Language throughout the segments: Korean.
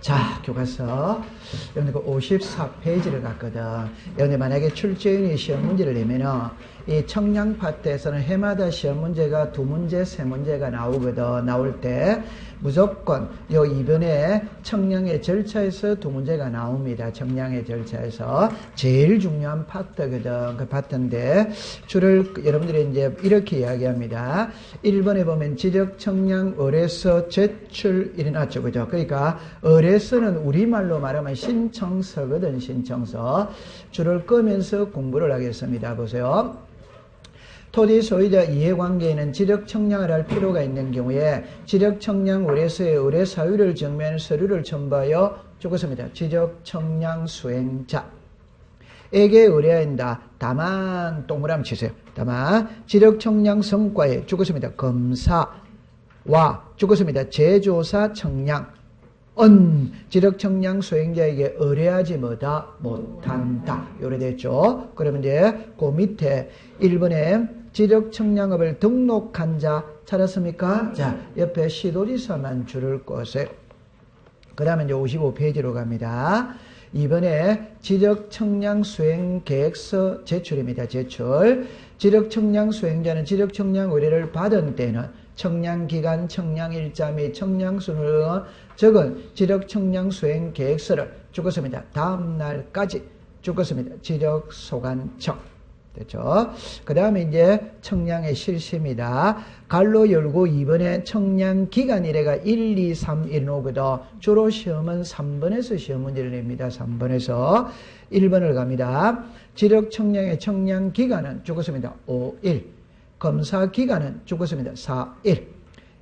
자, 교과서 여러분 54페이지를 갔거든. 여러분 만약에 출제인이 시험 문제를 내면은 이 청량 파트에서는 해마다 시험 문제가 2문제, 3문제가 나오거든. 나올 때 무조건 요 이번에 청량의 절차에서 2문제가 나옵니다. 청량의 절차에서 제일 중요한 파트거든. 그 파트인데 줄을 여러분들이 이제 이렇게 이야기합니다. 1번에 보면 지적 청량 의뢰서 제출 일어났죠. 그죠? 그러니까 의뢰서는 우리말로 말하면 신청서거든. 신청서. 줄을 끄면서 공부를 하겠습니다. 보세요. 토지 소유자 이해관계에는 지적 청량을 할 필요가 있는 경우에 지적 청량 의뢰서의 의뢰 사유를 증명하는 서류를 첨부하여 적었습니다. 지적 청량 수행자에게 의뢰한다. 다만 동그라미 치세요. 다만 지적 청량 성과에 적었습니다. 검사와 적었습니다. 제조사 청량 지적 청량 수행자에게 의뢰하지 못한다. 요래 됐죠. 그러면 이제 그 밑에 1번에 지적 청량업을 등록한 자 찾았습니까? 자, 옆에 시도지사만 줄을 꺼세요. 그 다음에 이제 55페이지로 갑니다. 이번에 지적 청량 수행 계획서 제출입니다. 제출. 지적 청량 수행자는 지적 청량 의뢰를 받은 때는 청량 기간, 청량 일자 및 청량 순을 적은 지적 청량 수행 계획서를 적었습니다. 다음 날까지 적었습니다. 지적 소관청. 됐죠? 그 다음에 이제 청량의 실시입니다. 갈로 열고 2번에 청량 기간 이래가 1, 2, 3 이런 오거든. 주로 시험은 3번에서 시험 문제를 냅니다. 3번에서 1번을 갑니다. 지적 청량의 청량 기간은 적었습니다. 5일. 검사 기간은 적었습니다. 4일.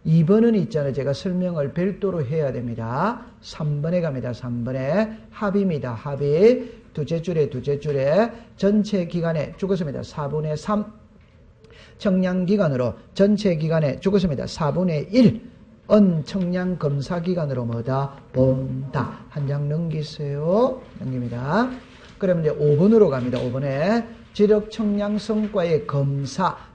2번은 있잖아요. 제가 설명을 별도로 해야 됩니다. 3번에 갑니다. 3번에 합의입니다. 합의. 두째 줄에 전체 기간에 죽었습니다. 4분의 3 청량 기간으로 전체 기간에 죽었습니다. 4분의 1 청량 검사 기간으로 본다. 한 장 넘기세요. 넘깁니다. 그러면 이제 5번으로 갑니다. 5번에 지적 청량 성과의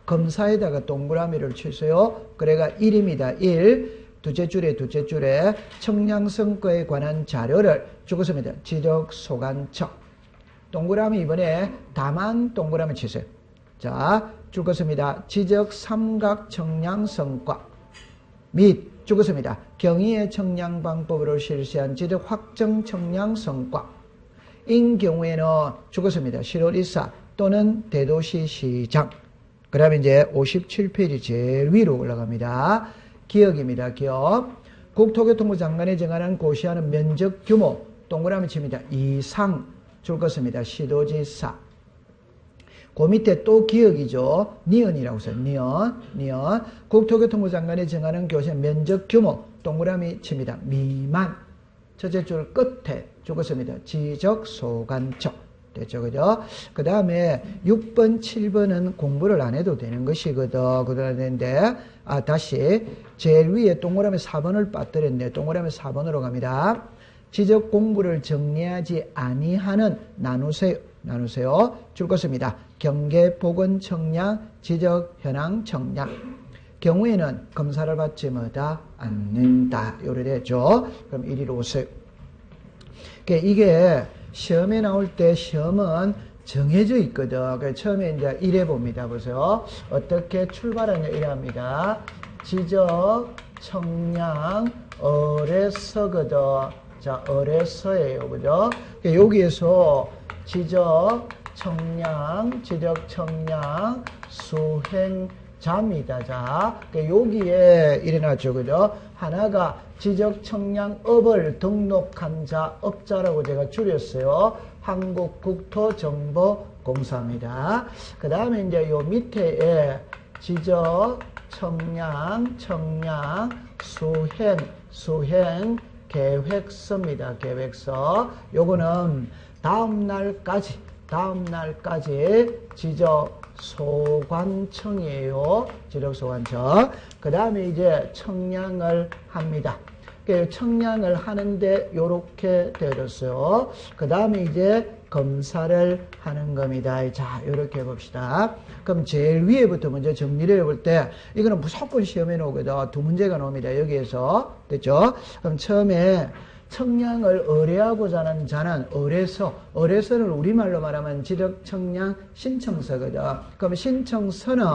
검사에다가 동그라미를 치세요. 그래가 1입니다. 1 두째 줄에 청량 성과에 관한 자료를 적었습니다. 지적 소관청. 동그라미 이번에 다만 동그라미 치세요. 자, 적었습니다. 지적 삼각 청량 성과 및 적었습니다. 경위의 청량 방법으로 실시한 지적 확정 청량 성과 인 경우에는 적었습니다. 시도지사 또는 대도시 시장. 그 다음에 이제 57페이지 제일 위로 올라갑니다. 기억입니다. 기억. 국토교통부 장관이 정하는 고시하는 면적 규모 동그라미 칩니다. 이상 줄 것입니다. 시도지사. 그 밑에 또 기억이죠. 니은이라고 써요. 니은. 국토교통부 장관이 정하는 교시 면적 규모 동그라미 칩니다. 미만. 첫째 줄 끝에 줄 것입니다. 지적소관청. 됐죠, 그죠? 그 다음에 6번, 7번은 공부를 안 해도 되는 것이거든. 그러는데, 다시 제일 위에 동그라미 4번을 빠뜨렸네. 동그라미 4번으로 갑니다. 지적 공부를 정리하지 아니하는 나누세요. 줄 것입니다. 경계, 보건, 청량, 지적, 현황, 청량. 경우에는 검사를 받지 않는다. 요래 되죠. 그럼 이리로 오세요. 이게 시험에 나올 때 시험은 정해져 있거든. 그래서 처음에 이제 이래 봅니다. 보세요. 어떻게 출발하냐 이랍니다. 지적, 청량, 의뢰서거든. 자, 의뢰서예요. 그죠? 여기에서 지적, 청량, 수행자입니다. 자, 여기에 일어나죠. 그죠? 하나가 지적 청량업을 등록한 자, 업자라고 제가 줄였어요. 한국국토정보공사입니다. 그 다음에 이제 요 밑에 지적, 청량, 수행, 계획서입니다. 계획서. 요거는 다음 날까지 지적 소관청이에요. 지적 소관청. 그 다음에 이제 청량을 합니다. 청량을 하는데 요렇게 되었어요. 그 다음에 이제 검사를 하는 겁니다. 자, 요렇게 해봅시다. 그럼 제일 위에부터 먼저 정리를 해볼 때, 이거는 무조건 시험에 나오거든. 2문제가 나옵니다. 여기에서. 됐죠? 그럼 처음에 청량을 의뢰하고자 하는 자는 의뢰서를 우리말로 말하면 지력청량 신청서거든. 그럼 신청서는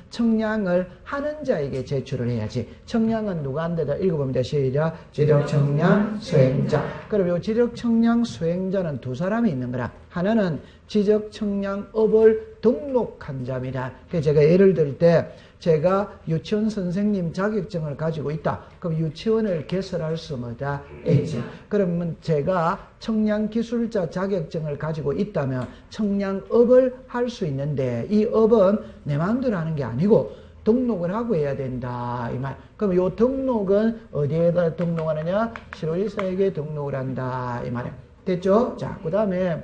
청량을 하는 자에게 제출을 해야지. 청량은 누가 한다다 읽어봅니다. 시작. 지력청량 수행자. 그럼 이 지력청량 수행자는 두 사람이 있는 거라. 하나는 지적청량업을 등록한 자입니다. 그래서 제가 예를 들 때 제가 유치원 선생님 자격증을 가지고 있다. 그럼 유치원을 개설할 수 뭐다? 있지. 그러면 제가 청량기술자 자격증을 가지고 있다면 청량업을 할 수 있는데 이 업은 내 마음대로 하는 게 아니고 등록을 하고 해야 된다 이 말. 그럼 이 등록은 어디에다 등록하느냐? 실효이사에게 등록을 한다 이 말이에요. 됐죠? 자, 그 다음에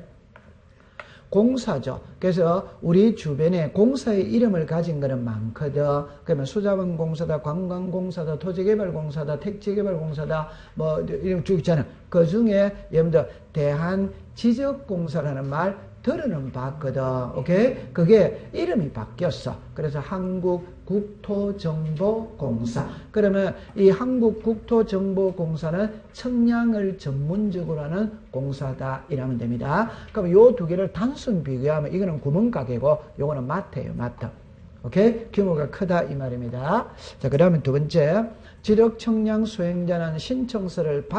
공사죠. 그래서 우리 주변에 공사의 이름을 가진 거는 많거든. 그러면 수자원공사다, 관광공사다, 토지개발공사다, 택지개발공사다, 뭐 이런 쭉 있잖아. 그 중에 여러분들 대한지적공사라는 말 들어는 봤거든. 오케이? 그게 이름이 바뀌었어. 그래서 한국국토정보공사. 그러면 이 한국국토정보공사는 청량을 전문적으로 하는 공사다 이라면 됩니다. 그럼 요 두 개를 단순 비교하면 이거는 구멍가게고 요거는 마트예요. 마트. 오케이? 규모가 크다 이 말입니다. 자, 그다음에 두 번째. 지력청량 수행자는 신청서를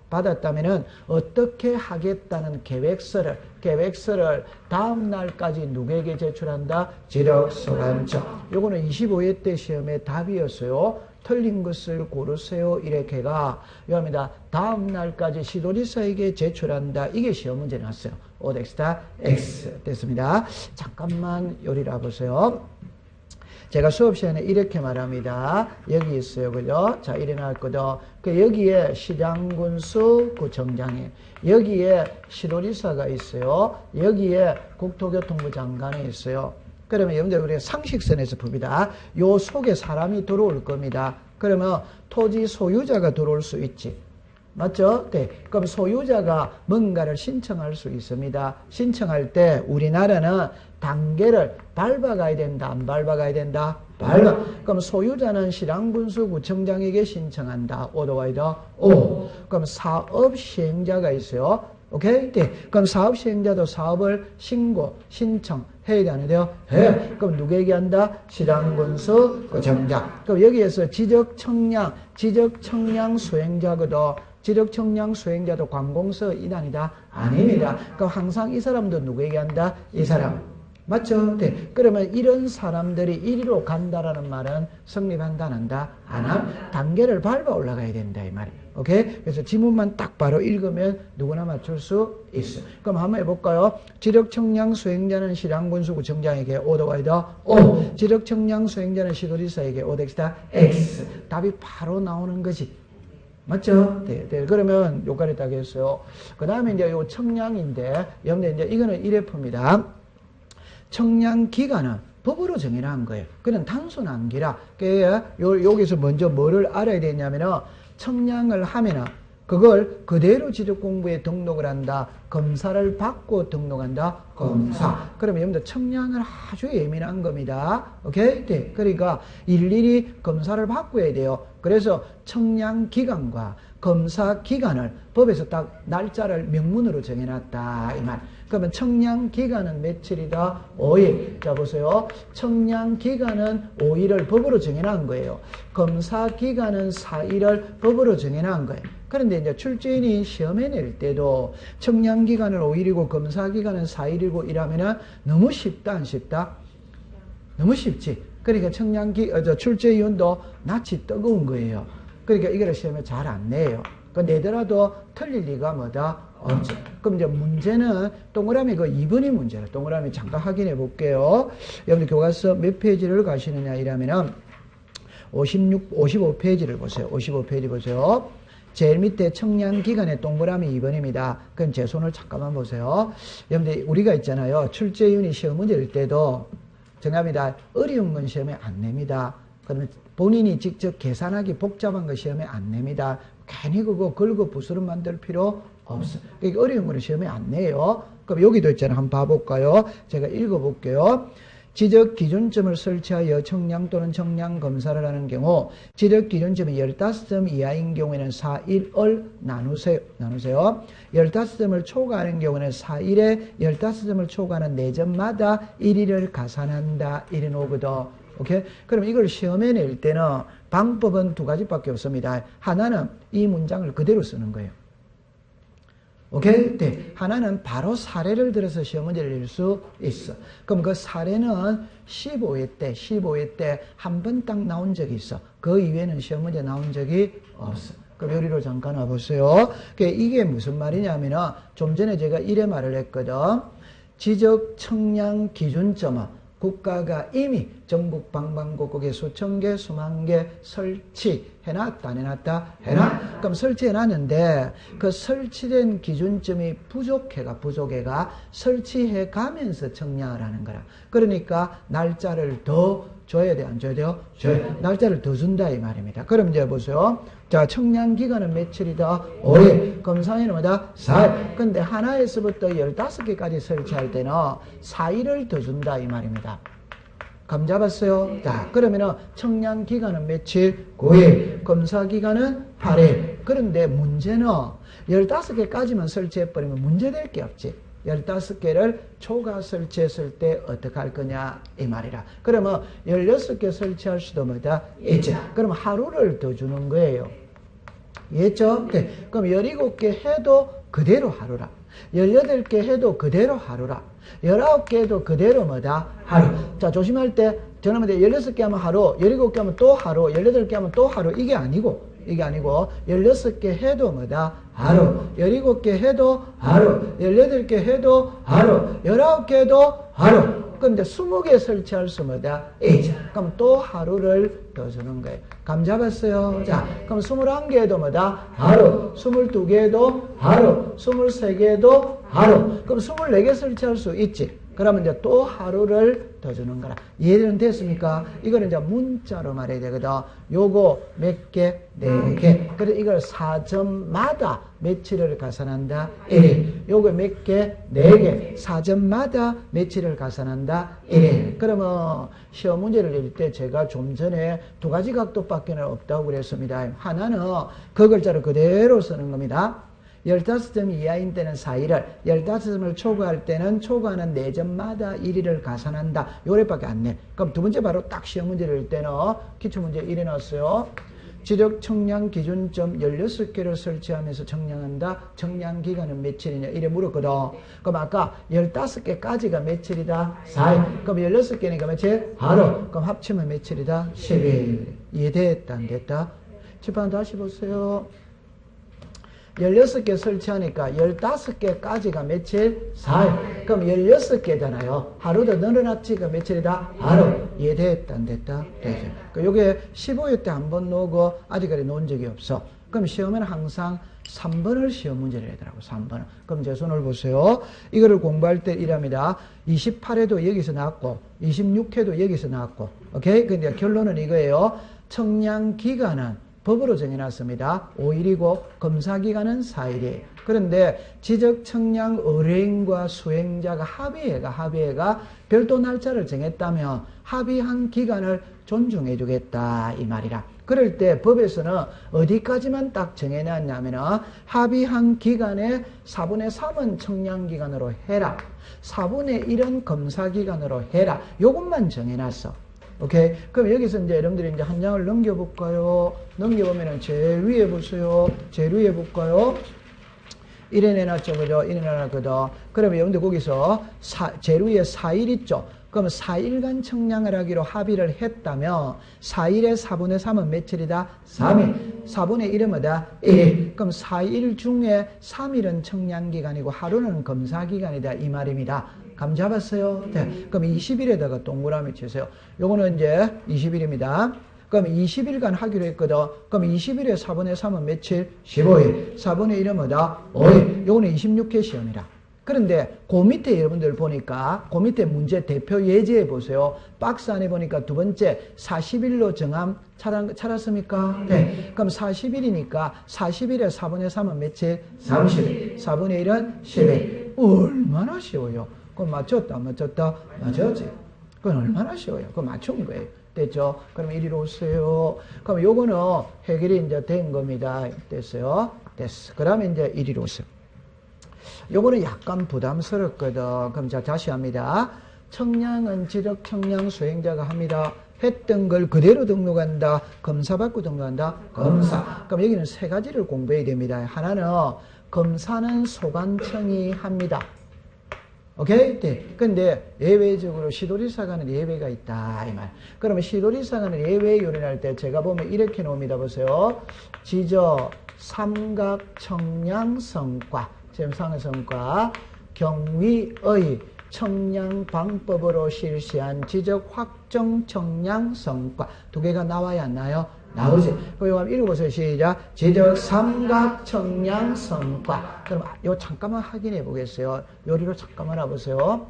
받았다면은 어떻게 하겠다는 계획서를 다음 날까지 누구에게 제출한다? 지력소관청. 요거는 25회 때 시험에 답이었어요. 틀린 것을 고르세요. 이렇게가 요합니다. 다음 날까지 시도지사에게 제출한다. 이게 시험 문제 나왔어요. 오덱스타 X 됐습니다. 잠깐만 요리라 보세요. 제가 수업 시간에 이렇게 말합니다. 여기 있어요. 그죠? 자, 이래 나왔거든. 여기에 시장군수 구청장이, 여기에 시도지사가 있어요. 여기에 국토교통부 장관이 있어요. 그러면 여러분들 우리가 상식선에서 봅니다. 요 속에 사람이 들어올 겁니다. 그러면 토지 소유자가 들어올 수 있지. 맞죠? 네. 그럼 소유자가 뭔가를 신청할 수 있습니다. 신청할 때 우리나라는 단계를 밟아가야 된다, 안 밟아가야 된다? 밟아. 그럼 소유자는 시랑군수구청장에게 신청한다. 오도와이더 오. 그럼 사업 시행자가 있어요. 오케이? 네. 그럼 사업 시행자도 사업을 신청해야 되는데요. 해. 그럼 누구에게 한다? 시랑군수구청장. 그럼 여기에서 지적청량 수행자거든. 지력청량 수행자도 관공서 이단이다? 아닙니다. 그럼 항상 이 사람도 누구에게 한다? 이 사람. 맞죠? 네. 그러면 이런 사람들이 이리로 간다라는 말은 성립한다, 안 한다? 안 함? 단계를 밟아 올라가야 된다, 이 말이에요. 오케이? 그래서 지문만 딱 바로 읽으면 누구나 맞출 수 있어. 그럼 한번 해볼까요? 지력청량 수행자는 시랑군수구청장에게 오더와이더 O. 지력청량 수행자는 시도지사에게 오덱스다 X. 답이 바로 나오는 거지. 맞죠? 네, 네. 그러면 요까지 딱 했어요. 그 다음에 이제 요 청량인데, 여러분들 이제 이거는 이래프입니다. 청량 기간은 법으로 정해놓은 거예요. 그는 단순한 기라. 여기서 먼저 뭐를 알아야 되냐면은, 청량을 하면은, 그걸 그대로 지적공부에 등록을 한다. 검사를 받고 등록한다. 검사. 그러면 여러분들 청량을 아주 예민한 겁니다. 오케이? 네. 그러니까 일일이 검사를 받고 해야 돼요. 그래서 청량 기간과 검사 기간을 법에서 딱 날짜를 명문으로 정해놨다. 이 말. 그러면 청량 기간은 며칠이다? 5일. 자, 보세요. 청량 기간은 5일을 법으로 정해놓은 거예요. 검사 기간은 4일을 법으로 정해놓은 거예요. 그런데 이제 출제인이 시험에 낼 때도 청량 기간을 5일이고 검사 기간은 4일이고 이러면은 너무 쉽다, 안 쉽다? 너무 쉽지. 그러니까 출제위원도 낯이 뜨거운 거예요. 그러니까 이거를 시험에 잘 안 내요. 그 내더라도 틀릴 리가 뭐다? 없죠. 그럼 이제 문제는 동그라미 그 2번이 문제라. 동그라미 잠깐 확인해 볼게요. 여러분들 교과서 몇 페이지를 가시느냐 이러면은 55페이지를 보세요. 55페이지 보세요. 제일 밑에 청량 기간의 동그라미 2번입니다. 그럼 제 손을 잠깐만 보세요. 여러분들 우리가 있잖아요. 출제위원이 시험 문제 낼 때도 정합니다. 어려운 건 시험에 안 냅니다. 그러면 본인이 직접 계산하기 복잡한 거 시험에 안 냅니다. 괜히 그거 긁어 부스럼 만들 필요 없어. 그러니까 어려운 거는 시험에 안 내요. 그럼 여기도 있잖아요. 한번 봐볼까요? 제가 읽어볼게요. 지적 기준점을 설치하여 청량 또는 청량 검사를 하는 경우 지적 기준점이 15점 이하인 경우에는 4일을 나누세요. 15점을 초과하는 경우는 4일에 15점을 초과하는 4점마다 1일을 가산한다. 이래 놓거든. 오케이? 그럼 이걸 시험에 낼 때는 방법은 두 가지밖에 없습니다. 하나는 이 문장을 그대로 쓰는 거예요. 오케이? 네. 하나는 바로 사례를 들어서 시험 문제를 낼 수 있어. 그럼 그 사례는 15회 때 한 번 딱 나온 적이 있어. 그 이후에는 시험 문제 나온 적이 없어. 그럼 요리로 잠깐 와보세요. 이게 무슨 말이냐면은 좀 전에 제가 이래 말을 했거든. 지적 청량 기준점은 국가가 이미 전국 방방곡곡에 수천 개, 수만 개 설치해놨다, 안 해놨다? 해놨? 그럼 설치해놨는데 그 설치된 기준점이 부족해가 설치해 가면서 청량을 하는 거라. 그러니까 날짜를 더 줘야 돼, 안 줘야 돼요? 줘야. 날짜를 더 준다 이 말입니다. 그럼 이제 보세요. 자, 청량 기간은 며칠이다? 5일. 검사일은 뭐다? 4일. 근데 하나에서부터 15개까지 설치할 때는 4일을 더 준다 이 말입니다. 감 잡았어요? 자, 그러면은 청량 기간은 며칠? 9일. 검사 기간은 8일. 그런데 문제는 15개까지만 설치해버리면 문제될 게 없지. 15개를 초과 설치했을 때 어떻게 할 거냐 이 말이라. 그러면 16개 설치할 수도 뭐다? 있지. 그럼 하루를 더 주는 거예요. 이해했죠? 네. 그럼 17개 해도 그대로 하루라. 18개 해도 그대로 하루라. 19개 해도 그대로 뭐다? 하루. 자, 조심할 때 저는 16개 하면 하루, 17개 하면 또 하루, 18개 하면 또 하루. 이게 아니고 16개 해도 뭐다? 하루. 17개 해도 하루. 18개 해도 하루. 19개 해도 하루. 그럼 이제 20개 설치할 수 뭐다? 그럼 또 하루를 더 주는 거예요. 감 잡았어요? 자, 그럼 21개에도 뭐다? 하루. 22개에도 하루. 23개에도 하루. 그럼 24개 설치할 수 있지. 그러면 이제 또 하루를 더 주는 거라. 이해는 됐습니까? 이거는 이제 문자로 말해야 되거든. 요거 몇 개? 4개. 그래서 이걸 4점마다 며칠을 가산한다? 1일. 요거 몇 개? 4개. 4점마다 며칠을 가산한다? 1일. 그러면 시험 문제를 낼 때 제가 좀 전에 두 가지 각도밖에 없다고 그랬습니다. 하나는 그 글자를 그대로 쓰는 겁니다. 15점 이하인 때는 4일을, 15점을 초과할 때는 초과하는 4점마다 1일을 가산한다. 요래밖에 안 내. 그럼 두 번째 바로 딱 시험 문제를 낼 때는 기출문제 이래 놨어요. 지적 청량 기준점 16개를 설치하면서 청량한다. 청량 기간은 며칠이냐 이래 물었거든. 그럼 아까 15개까지가 며칠이다? 4일. 그럼 16개니까 며칠? 하루. 그럼 합치면 며칠이다? 10일. 이해됐다 안 됐다? 칠판 다시 보세요. 16개 설치하니까 15개까지가 며칠? 4일. 그럼 16개잖아요. 하루 더 늘어났지가 며칠이다? 하루. 이해됐다 안 됐다? 되죠. 요게 15회 때 한 번 놓고 아직까지 놓은 적이 없어. 그럼 시험에는 항상 3번을 시험 문제를 하더라고. 3번을. 그럼 제 손을 보세요. 이거를 공부할 때 이랍니다. 28회도 여기서 나왔고 26회도 여기서 나왔고. 오케이? 근데 결론은 이거예요. 청량 기간은 법으로 정해놨습니다. 5일이고 검사기간은 4일이에요. 그런데 지적청량 의뢰인과 수행자가 합의해가 별도 날짜를 정했다면 합의한 기간을 존중해 주겠다 이 말이라. 그럴 때 법에서는 어디까지만 딱 정해놨냐면 합의한 기간의 4분의 3은 청량기간으로 해라. 4분의 1은 검사기간으로 해라. 요것만 정해놨어. 오케이. 그럼 여기서 이제 여러분들이 이제 한 장을 넘겨볼까요? 넘겨보면은 제일 위에 보세요. 제일 위에 볼까요? 이래 내놨죠. 그죠? 이래 내놨거든. 그러면 여러분들 거기서 제일 위에 4일 있죠? 그럼 4일간 청량을 하기로 합의를 했다면 4일의 4분의 3은 며칠이다? 3일. 4분의 1은 뭐다? 1일. 그럼 4일 중에 3일은 청량기간이고 하루는 검사기간이다. 이 말입니다. 감 잡았어요? 네. 그럼 20일에다가 동그라미 치세요. 요거는 이제 20일입니다. 그럼 20일간 하기로 했거든. 그럼 20일에 4분의 3은 며칠? 15일. 4분의 1은 뭐다? 5일. 요거는 26회 시험이라. 그런데 그 밑에 여러분들 보니까 그 밑에 문제 대표 예제에 보세요. 박스 안에 보니까 두 번째 40일로 정함 찾았습니까? 네. 그럼 40일이니까 40일에 4분의 3은 며칠? 30일. 4분의 1은 10일. 얼마나 쉬워요. 그럼 맞췄다 안 맞췄다? 맞췄지. 그건 얼마나 쉬워요. 그거 맞춘 거예요. 됐죠? 그럼 이리로 오세요. 그럼 요거는 해결이 이제 된 겁니다. 됐어요? 됐어. 그 다음에 이제 이리로 오세요. 요거는 약간 부담스럽거든. 그럼 자, 다시 합니다. 청량은 지적 청량 수행자가 합니다. 했던 걸 그대로 등록한다. 검사받고 등록한다. 검사. 그럼 여기는 세 가지를 공부해야 됩니다. 하나는 검사는 소관청이 합니다. 오케이? 네. 근데 예외적으로 시도리사관은 예외가 있다. 이 말. 그러면 시도리사관은 예외 요리할 때 제가 보면 이렇게 놓습니다. 보세요. 지적, 삼각, 청량, 성과. 지금 상의 성과. 경위의 청량 방법으로 실시한 지적 확정 청량 성과. 두 개가 나와야 안 나요? 나오지. 그럼 한번 읽어보세요. 시작. 지적 삼각 청량 성과. 그럼 이거 잠깐만 확인해 보겠어요. 요리로 잠깐만 와보세요.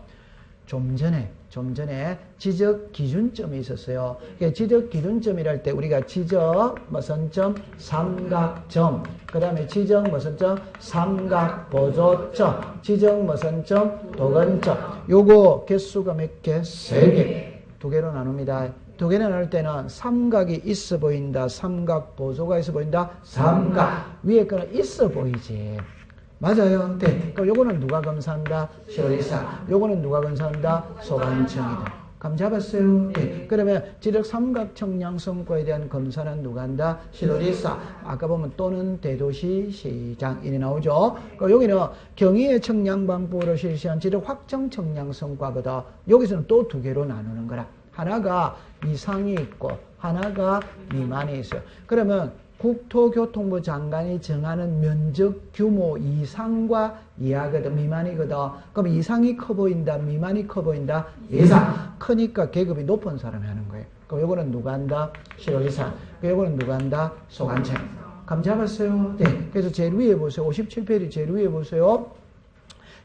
좀 전에 지적 기준점이 있었어요. 지적 기준점이랄 때 우리가 지적 무슨 점? 삼각점. 그 다음에 지적 무슨 점? 삼각보조점. 지적 무슨 점? 도근점. 요거 개수가 몇 개? 3개. 두 개로 나눕니다. 두 개를 나눌 때는 삼각이 있어 보인다. 삼각 보조가 있어 보인다. 삼각. 위에 거는 있어 보이지. 맞아요. 네. 그럼 요거는 누가 검사한다? 시도리사. 요거는 누가 검사한다? 소관청이다. 감 잡았어요? 네. 그러면 지적 삼각 청량 성과에 대한 검사는 누가 한다? 시도리사. 아까 보면 또는 대도시 시장 이래 나오죠. 그럼 여기는 경위의 청량 방법으로 실시한 지적 확정 청량 성과거든. 여기서는 또 두 개로 나누는 거라. 하나가 이상이 있고 하나가 미만이 있어요. 그러면 국토교통부 장관이 정하는 면적 규모 이상과 이하거든. 미만이거든. 그럼 이상이 커 보인다. 미만이 커 보인다. 이상. 크니까 계급이 높은 사람이 하는 거예요. 그럼 요거는 누가 한다? 시도리사. 요거는 누가 한다? 소관청. 감 잡았어요? 네. 그래서 제일 위에 보세요. 57페이지 제일 위에 보세요.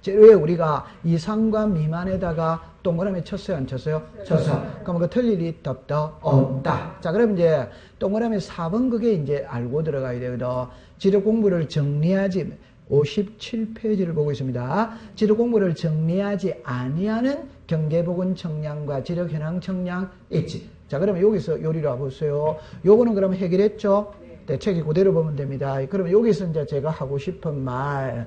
제일 위에 우리가 이상과 미만에다가 동그라미 쳤어요? 안 쳤어요? 쳤어. 그럼 그 틀릴 일이 없다? 없다. 자, 그럼 이제 동그라미 4번 그게 이제 알고 들어가야 되거든. 지적 공부를 정리하지, 57페이지를 보고 있습니다. 지적 공부를 정리하지 아니하는 경계보건 청량과 지적 현황 청량 있지. 자, 그러면 여기서 요리로 와보세요. 요거는 그럼 해결했죠? 네, 책이 그대로 보면 됩니다. 그러면 여기서 이제 제가 하고 싶은 말.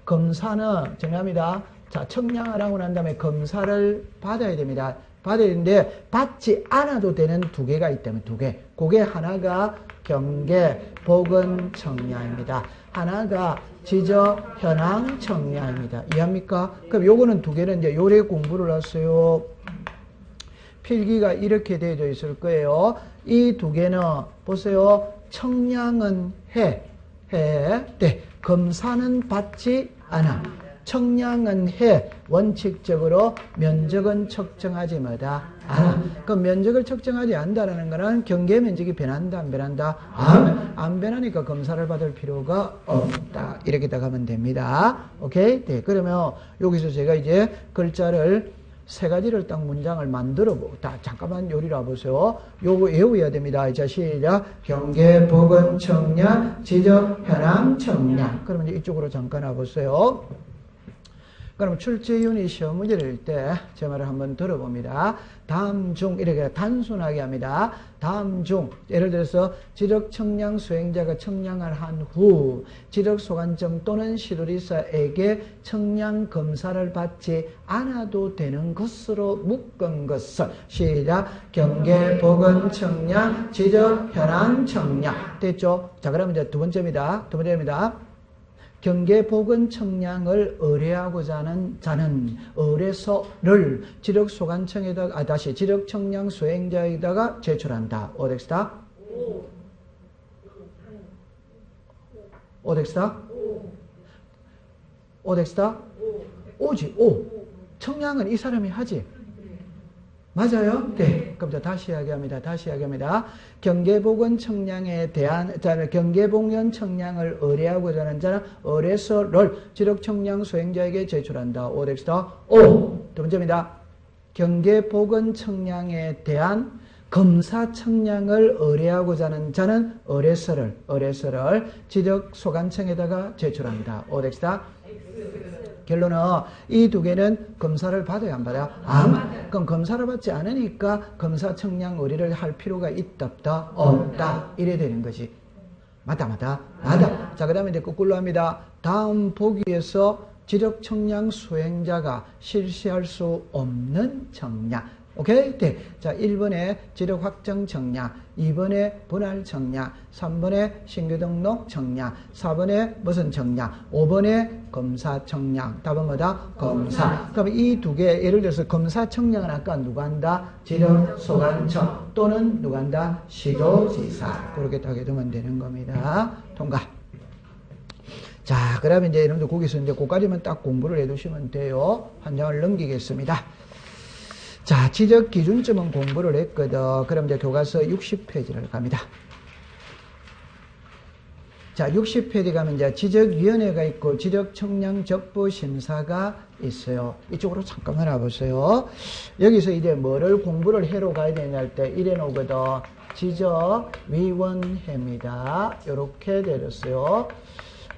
검사는 정리합니다. 자, 청량을 하고 난 다음에 검사를 받아야 됩니다. 받아야 되는데 받지 않아도 되는 두 개가 있다면 두 개. 그게 하나가 경계 보건 청량입니다. 하나가 지적 현황 청량입니다. 이해합니까? 그럼 요거는 두 개는 이제 요래 공부를 하세요. 필기가 이렇게 되어져 있을 거예요. 이 두 개는 보세요. 청량은 해. 네. 검사는 받지 않아. 청량은 해. 원칙적으로 면적은 측정하지 마다 않아. 그럼 면적을 측정하지 않는다는 거는 경계 면적이 변한다, 안 변한다? 안 변하니까 검사를 받을 필요가 없다. 이렇게 딱 하면 됩니다. 오케이? 네. 그러면 여기서 제가 이제 글자를 세 가지를 딱 문장을 만들어 보고, 잠깐만 요리를 와보세요. 요거 외워야 됩니다. 자, 시작. 경계, 보건, 청량, 지적, 현황, 청량. 그러면 이제 이쪽으로 잠깐 와보세요. 그럼 출제위원이 시험 문제를 낼 때 제 말을 한번 들어봅니다. 다음 중 이렇게 단순하게 합니다. 다음 중 예를 들어서 지적 청량 수행자가 청량을 한 후 지적 소관청 또는 시도리사에게 청량 검사를 받지 않아도 되는 것으로 묶은 것을 시작. 경계, 보건, 청량, 지적, 현황, 청량. 됐죠? 자, 그러면 이제 두 번째입니다. 경계, 보건, 청량을 의뢰하고자 하는 자는 의뢰서를 지적 소관청에다가, 다시 지적 청량 수행자에다가 제출한다. 오덱스다? 오덱스다? 오덱스다? 오지, 오. 청량은 이 사람이 하지. 맞아요? 네. 그럼 다시 이야기합니다. 경계보건 청량에 대한, 경계보건 청량을 의뢰하고자 하는 자는 의뢰서를 지적 청량 수행자에게 제출한다. 오덱스다? 오. 두 번째입니다. 경계보건 청량에 대한 검사 청량을 의뢰하고자 하는 자는 의뢰서를 지적 소관청에다가 제출한다. 오덱스다? 결론은 이 두 개는 검사를 받아야 안 받아요? 그럼 검사를 받지 않으니까 검사 청량 의뢰를 할 필요가 있다 없다? 없다. 이래 되는 거지. 맞다. 자, 그 다음에 이제 거꾸로 합니다. 다음 보기에서 지적 청량 수행자가 실시할 수 없는 청량. 오케이? 네. 자, 1번에 지력 확정 청량, 2번에 분할 청량, 3번에 신규 등록 청량, 4번에 무슨 청량, 5번에 검사 청량. 답은 뭐다? 검사. 그럼 이 두 개, 예를 들어서 검사 청량은 아까 누가 한다? 지력 소관청 또는 누가 한다? 시도지사. 그렇게 딱 해두면 되는 겁니다. 통과. 자, 그러면 이제 여러분들 거기서 이제 그까지만 딱 공부를 해두시면 돼요. 한 장을 넘기겠습니다. 자, 지적 기준점은 공부를 했거든. 그럼 이제 교과서 60페이지를 갑니다. 자, 60페이지 가면 이제 지적위원회가 있고 지적 청량 적부 심사가 있어요. 이쪽으로 잠깐만 와보세요. 여기서 이제 뭐를 공부를 해로 가야 되냐 할 때 이래 놓거든. 지적위원회입니다. 요렇게 내렸어요.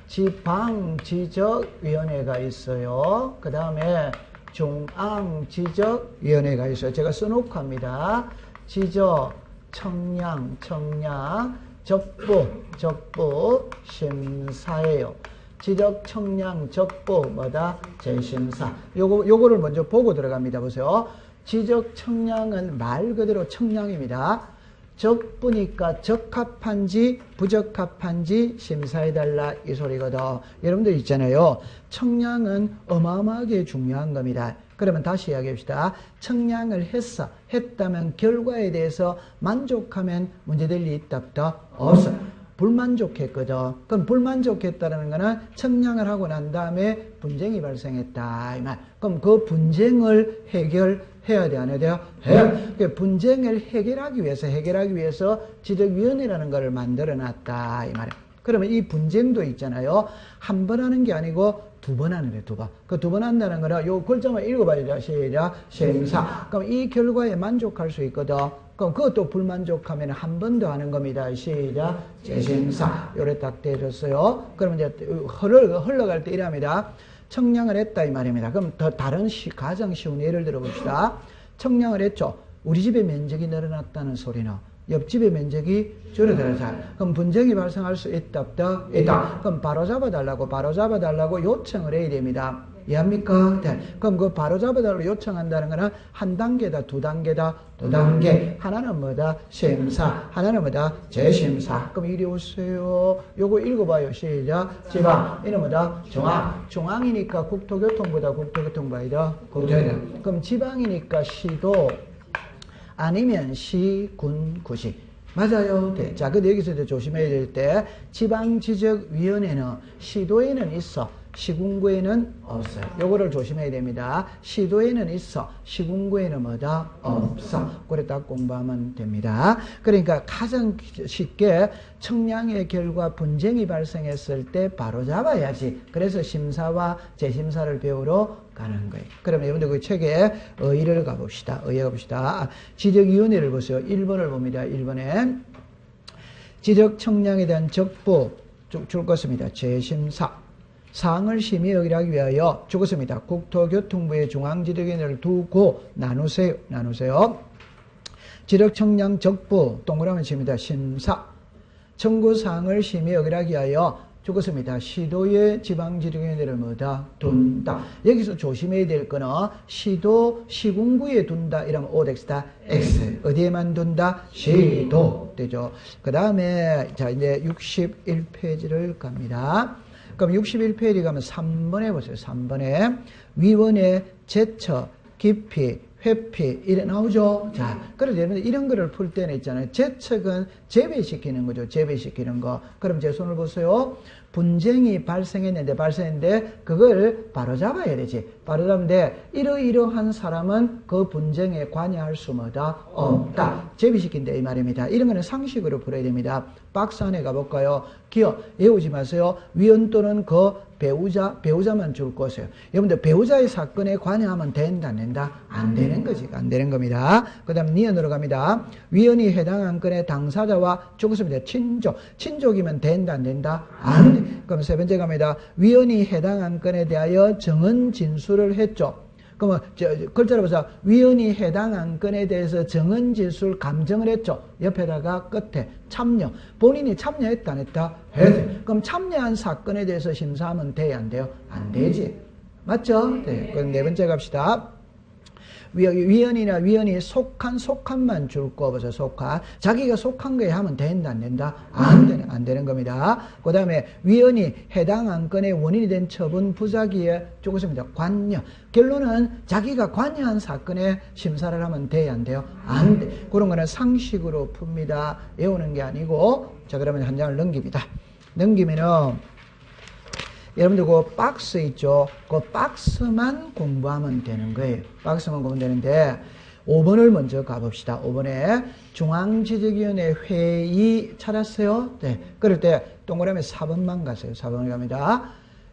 지방지적위원회가 있어요. 그 다음에 중앙지적위원회가 있어요. 제가 써놓고 합니다. 지적, 청량, 적부, 심사예요. 지적, 청량, 적부, 뭐다? 재심사. 요거를 먼저 보고 들어갑니다. 보세요. 지적, 청량은 말 그대로 청량입니다. 적부니까 적합한지 부적합한지 심사해달라 이 소리거든. 여러분들 있잖아요. 청량은 어마어마하게 중요한 겁니다. 그러면 다시 이야기합시다. 청량을 했다면 결과에 대해서 만족하면 문제될 일 있다 없다? 없어. 불만족했거든. 그럼 불만족했다는 거는 청량을 하고 난 다음에 분쟁이 발생했다 이 말. 그럼 그 분쟁을 해야 돼, 안 해야 돼요? 해요. 그 분쟁을 해결하기 위해서 지적위원회라는 걸 만들어 놨다 이 말이에요. 그러면 이 분쟁도 있잖아요. 한 번 하는 게 아니고 두 번 하는 거예요. 두 번. 그 두 번 한다는 거는 요 글자만 읽어봐야죠. 시작. 심사. 그럼 이 결과에 만족할 수 있거든. 그럼 그것도 불만족하면 한 번 더 하는 겁니다. 시작. 재심사. 요래 딱 되어졌어요. 그러면 이제 흘러갈 때 이랍니다. 청량을 했다 이 말입니다. 그럼 더 다른 가장 쉬운 예를 들어봅시다. 청량을 했죠. 우리 집의 면적이 늘어났다는 소리는 옆집의 면적이 줄어들어서 그럼 분쟁이 발생할 수 있다 없다? 있다. 그럼 바로 잡아달라고 요청을 해야 됩니다. 이해합니까? 네. 그럼 그 바로 잡아달라고 요청한다는 거는 한 단계다, 두 단계다, 두 단계. 하나는 뭐다? 심사. 하나는 뭐다? 재심사. 그럼 이리 오세요. 요거 읽어봐요. 시작. 지방. 이는 뭐다? 중앙. 중앙이니까 국토교통부다, 국토교통부이다. 국토교통. 그럼 지방이니까 시도. 아니면 시, 군, 구시. 맞아요. 네. 자, 근데 여기서 이제 조심해야 될 때, 지방지적위원회는 시도에는 있어. 시군구에는 없어요. 요거를 조심해야 됩니다. 시도에는 있어. 시군구에는 뭐다? 없어. 그래 딱 공부하면 됩니다. 그러니까 가장 쉽게 청량의 결과 분쟁이 발생했을 때 바로 잡아야지. 그래서 심사와 재심사를 배우러 가는 거예요. 그러면 여러분들 그 책에 의의를 가봅시다. 지적위원회를 보세요. 1번을 봅니다. 1번에 지적청량에 대한 적부 줄 것입니다. 재심사. 사항을 심히 여기하기 위하여 죽었습니다. 국토교통부의 중앙지적위원회를 두고 나누세요. 지적청량 적부 동그라미 칩니다. 심사. 청구사항을 심히 여기하기 위하여 죽었습니다. 시도의 지방지적위원회를 뭐다? 둔다. 여기서 조심해야 될 거는 시군구에 둔다 이러면 Ox다. X. 어디에만 둔다? 시도. 되죠. 그 다음에 자 이제 61페이지를 갑니다. 그럼 61페이지 가면 3번에 보세요. 3번에 위원회 제처, 깊이, 회피 이래 나오죠. 자, 그래서 여러분들 이런 거를 풀 때는 있잖아요. 제척은 재배시키는 거죠. 재배시키는 거. 그럼 제 손을 보세요. 분쟁이 발생했는데 그걸 바로 잡아야 되지. 바로 잡는데 이러이러한 사람은 그 분쟁에 관여할 수 뭐다? 없다. 재배시킨다 이 말입니다. 이런 거는 상식으로 풀어야 됩니다. 박스 안에 가볼까요? 외우지 마세요. 위원 또는 그 배우자만 줄 것이에요. 여러분들 배우자의 사건에 관여하면 된다 안 된다? 안 되는 거지. 안 되는 겁니다. 그 다음 니은으로 갑니다. 위원이 해당 안건의 당사자와 죽었습니다. 친족이면 된다 안 된다? 안 돼. 그럼 세 번째 갑니다. 위원이 해당 안건에 대하여 정언 진술을 했죠. 그러면 글자로 보자. 위원이 해당 안건에 대해서 정언 진술 감정을 했죠. 옆에다가 끝에 참여. 본인이 참여했다 안 했다? 했다. 그럼 참여한 사건에 대해서 심사하면 돼야 안 돼요? 안 되지. 맞죠? 네. 그럼 네 번째 갑시다. 위원이나 위원이 속한만 줄 거 보세요. 속한. 자기가 속한 거에 하면 된다 안 된다? 안 되는 겁니다. 그 다음에 위원이 해당 안건의 원인이 된 처분 부작위에 쪼갰습니다. 관여. 결론은 자기가 관여한 사건에 심사를 하면 돼야 안 돼요? 안 돼. 그런 거는 상식으로 풉니다. 외우는 게 아니고. 자, 그러면 한 장을 넘깁니다. 넘기면은 여러분들 그 박스 있죠? 그 박스만 공부하면 되는 거예요. 박스만 공부하면 되는데 5번을 먼저 가봅시다. 5번에 중앙지적위원회 회의 찾았어요? 네. 그럴 때 동그라미 4번만 가세요. 4번을 갑니다.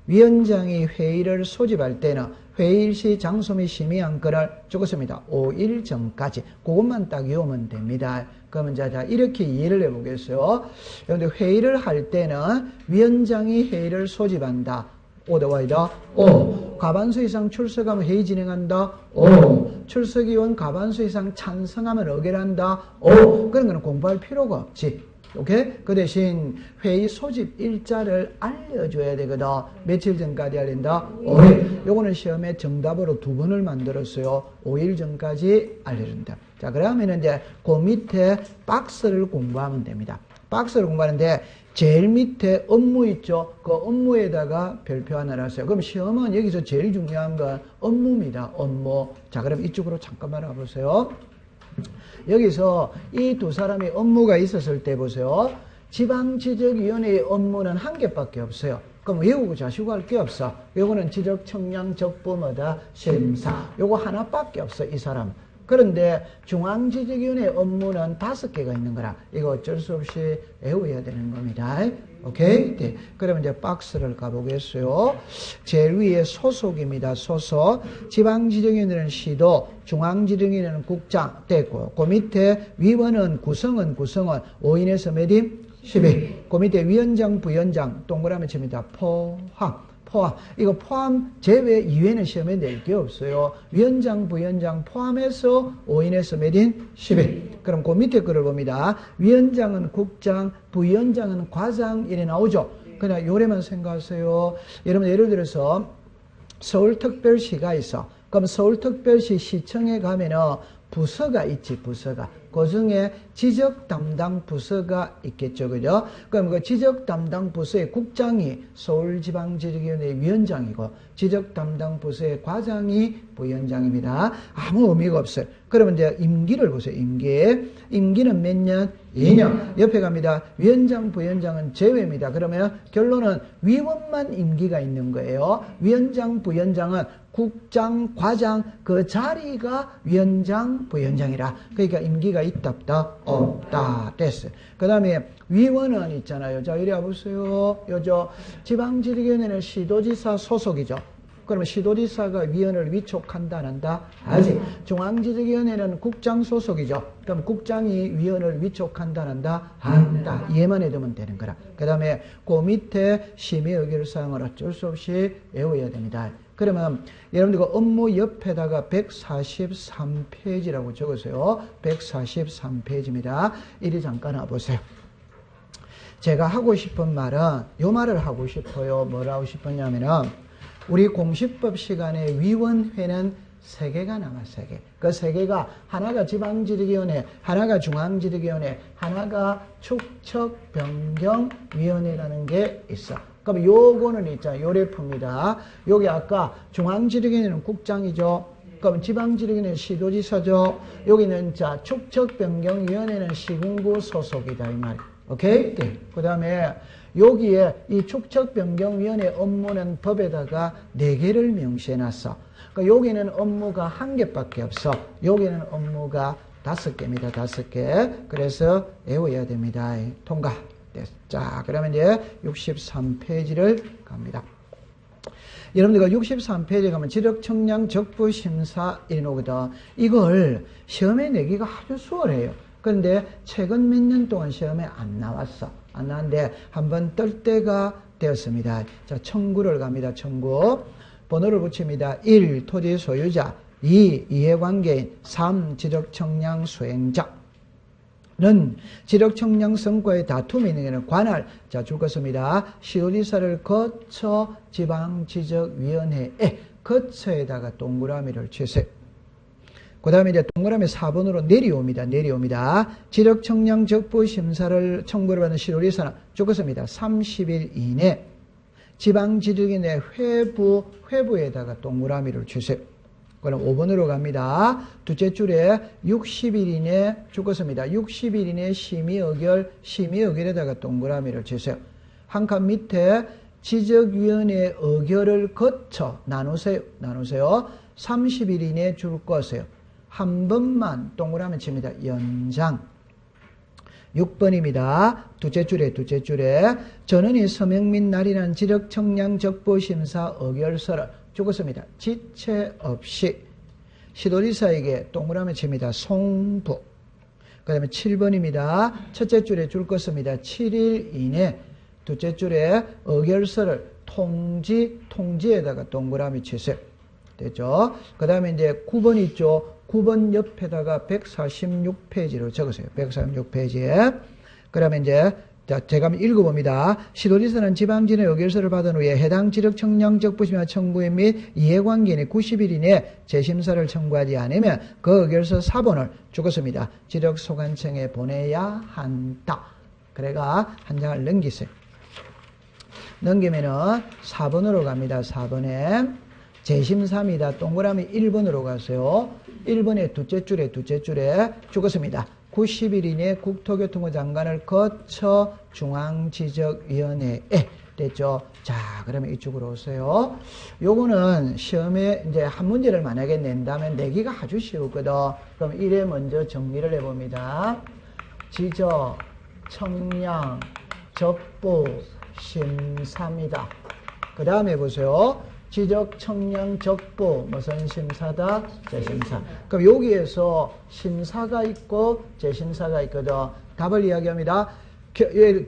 위원장이 회의를 소집할 때는 회의일시 장소 및 심의 안건을 적었습니다. 5일 전까지. 그것만 딱 외우면 됩니다. 그러면 자, 이렇게 이해를 해보겠어요. 여러분들 회의를 할 때는 위원장이 회의를 소집한다. 오더와이다. 오. 과반수 이상 출석하면 회의 진행한다. 오. 출석위원 과반수 이상 찬성하면 의결한다. 오. 그런 거는 공부할 필요가 없지. 오케이? 그 대신 회의 소집 일자를 알려줘야 되거든. 며칠 전까지 알린다? 5일. 요거는 시험에 정답으로 2번을 만들었어요. 5일 전까지 알려준다. 자, 그러면 이제 그 밑에 박스를 공부하면 됩니다. 박스를 공부하는데 제일 밑에 업무 있죠? 그 업무에다가 별표 하나 놨어요. 그럼 시험은 여기서 제일 중요한 건 업무입니다. 업무. 자, 그럼 이쪽으로 잠깐만 와보세요. 여기서 이 두 사람의 업무가 있었을 때 보세요. 지방지적위원회의 업무는 한 개밖에 없어요. 그럼 외우고 자시고 할 게 없어. 요거는 지적, 청량, 적부마다 심사. 요거 하나밖에 없어, 이 사람. 그런데 중앙지적위원회 업무는 5개가 있는 거라. 이거 어쩔 수 없이 외워야 되는 겁니다. 오케이? 네. 그러면 이제 박스를 가보겠어요. 제일 위에 소속입니다. 소속. 지방지정위원회는 시도, 중앙지정위원회는 국장 됐고, 그 밑에 위원은 구성원, 5인에서 몇 인? 12. 그 밑에 위원장, 부위원장, 동그라미 칩니다. 포함. 이거 포함 제외 이외에는 시험에 낼 게 없어요. 위원장, 부위원장 포함해서 5인에서 몇 인? 10인. 그럼 그 밑에 거를 봅니다. 위원장은 국장, 부위원장은 과장 이래 나오죠. 그냥 요래만 생각하세요. 여러분 예를 들어서 서울특별시가 있어. 그럼 서울특별시 시청에 가면은 부서가 있지, 부서가. 그 중에 지적 담당 부서가 있겠죠, 그죠? 그럼 그 지적 담당 부서의 국장이 서울지방지적위원회 위원장이고, 지적 담당 부서의 과장이 부위원장입니다. 아무 의미가 없어요. 그러면 이제 임기를 보세요, 임기는 몇 년? 2년. 옆에 갑니다. 위원장, 부위원장은 제외입니다. 그러면 결론은 위원만 임기가 있는 거예요. 위원장, 부위원장은 국장, 과장, 그 자리가 위원장, 부위원장이라. 그러니까 임기가 있다, 없다, 됐어요. 그 다음에 위원은 있잖아요. 자, 이리 와보세요. 요저 지방지적위원회는 시도지사 소속이죠. 그러면 시도지사가 위원을 위촉한다, 안 한다? 하지. 중앙지적위원회는 국장 소속이죠. 그럼 국장이 위원을 위촉한다, 안 한다? 한다. 이해만 해두면 되는 거라. 그 다음에 그 밑에 심의 의결사항을 어쩔 수 없이 외워야 됩니다. 그러면 여러분들 그 업무 옆에다가 143페이지라고 적으세요. 143페이지입니다. 이리 잠깐 와보세요. 제가 하고 싶은 말은 요 말을 하고 싶어요. 뭘 하고 싶었냐면은 우리 공시법 시간에 위원회는 3개가 남아, 3개. 그 3개가 하나가 지방지적위원회, 하나가 중앙지적위원회, 하나가 축척변경위원회라는 게 있어. 그럼 요거는 있잖아요. 요래품이다. 요게 아까 중앙지적위원회는 국장이죠. 그럼 지방지적위원회는 시도지사죠. 여기는 자 축척변경위원회는 시군구 소속이다 이 말. 오케이? 네. 그 다음에 여기에 이 축척변경위원회 업무는 법에다가 4개를 명시해놨어. 그러니까 여기는 업무가 1개밖에 없어. 여기는 업무가 5개입니다. 5개. 그래서 외워야 됩니다. 통과. 자, 그러면 이제 63페이지를 갑니다. 여러분들가 63페이지에 가면 지적, 청량, 적부, 심사 이래 나오거든. 이걸 시험에 내기가 아주 수월해요. 그런데 최근 몇 년 동안 시험에 안 나왔어. 안 나왔는데 한번 뜰 때가 되었습니다. 자, 청구를 갑니다. 청구. 번호를 붙입니다. 1. 토지 소유자. 2. 이해관계인. 3. 지적청량 수행자는 지적청량 성과의 다툼이 있는 경우는 관할, 자, 줄 것입니다. 시도지사를 거쳐 지방지적위원회에 거쳐에다가 동그라미를 치세요. 그 다음에 이제 동그라미 4번으로 내려옵니다. 지적청량 적부심사를 청구를 받는 시도지사는 죽었습니다. 30일 이내 지방지적위원회 회부에다가 동그라미를 치세요. 그럼 5번으로 갑니다. 둘째 줄에 60일 이내 죽었습니다. 60일 이내 심의의결에다가 동그라미를 치세요. 한 칸 밑에 지적위원회 의결을 거쳐 나누세요. 30일 이내 줄 거세요. 한 번만 동그라미 칩니다. 연장. 6번입니다. 둘째 줄에 전원이 서명 및 날인한 지적청량 적부심사 의결서를 죽었습니다. 지체 없이 시도지사에게 동그라미 칩니다. 송부. 그 다음에 7번입니다. 첫째 줄에 줄 것입니다. 7일 이내. 둘째 줄에 의결서를 통지에다가 동그라미 치세요. 됐죠? 그 다음에 이제 9번 있죠? 9번 옆에다가 146페이지로 적으세요. 146페이지에. 그러면 이제 제가 한번 읽어봅니다. 시도지사는 지방진의 의결서를 받은 후에 해당 지적청량 적부심사 청구인 및 이해관계인이 90일 이내 재심사를 청구하지 않으면 그 의결서 사본을 죽었습니다. 지적소관청에 보내야 한다. 그래가 한 장을 넘기세요. 넘기면은 4번으로 갑니다. 4번에 재심사입니다. 동그라미 1번으로 가세요. 1번의 둘째 줄에 죽었습니다. 90일 이내 국토교통부 장관을 거쳐 중앙지적위원회에 됐죠. 자, 그러면 이쪽으로 오세요. 요거는 시험에 이제 한 문제를 만약에 낸다면 내기가 아주 쉬웠거든. 그럼 1회 먼저 정리를 해봅니다. 지적, 청량, 적부, 심사입니다. 그 다음에 보세요. 지적, 청량, 적부, 무슨 심사다? 재심사. 그럼 여기에서 심사가 있고 재심사가 있거든. 답을 이야기합니다.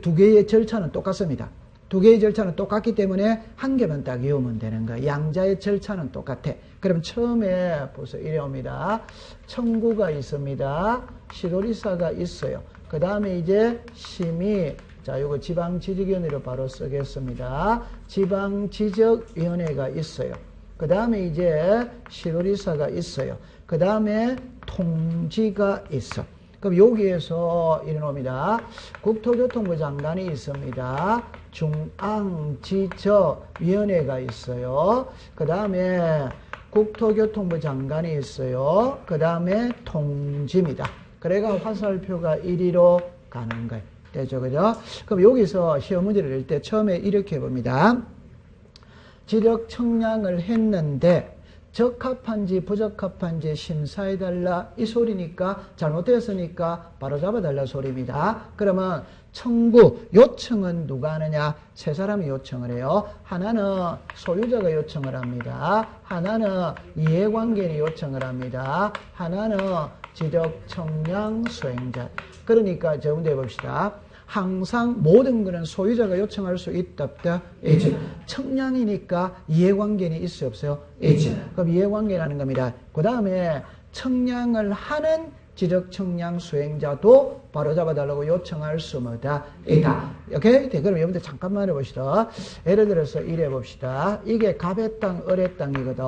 두 개의 절차는 똑같습니다. 두 개의 절차는 똑같기 때문에 한 개만 딱 외우면 되는 거야. 양자의 절차는 똑같아. 그럼 처음에 보세요. 이래 옵니다. 청구가 있습니다. 시도지사가 있어요. 그 다음에 이제 심의. 자, 요거 지방지적위원회로 바로 쓰겠습니다. 지방지적위원회가 있어요. 그 다음에 이제 시도지사가 있어요. 그 다음에 통지가 있어. 그럼 여기에서 이래놓습니다. 국토교통부 장관이 있습니다. 중앙지적위원회가 있어요. 그 다음에 국토교통부 장관이 있어요. 그 다음에 통지입니다. 그래가 화살표가 1위로 가는 거예요. 되죠, 그죠? 그럼 여기서 시험 문제를 낼 때 처음에 이렇게 해봅니다. 지적 청량을 했는데 적합한지 부적합한지 심사해달라 이 소리니까 잘못되었으니까 바로 잡아달라 소리입니다. 그러면 청구, 요청은 누가 하느냐? 세 사람이 요청을 해요. 하나는 소유자가 요청을 합니다. 하나는 이해관계인이 요청을 합니다. 하나는 지적청량 수행자. 그러니까 저 문제 해봅시다. 항상 모든 것은 소유자가 요청할 수 있다 없다? 있지. 청량이니까 이해관계인이 있어요 없어요? 있지. 그럼 이해관계라는 겁니다. 그 다음에 청량을 하는 지적청량 수행자도 바로 잡아달라고 요청할 수 뭐다? 있다. 오케이? 그럼 여러분들 잠깐만 해봅시다. 예를 들어서 이래 봅시다. 이게 갑의 땅, 을의 땅이거든.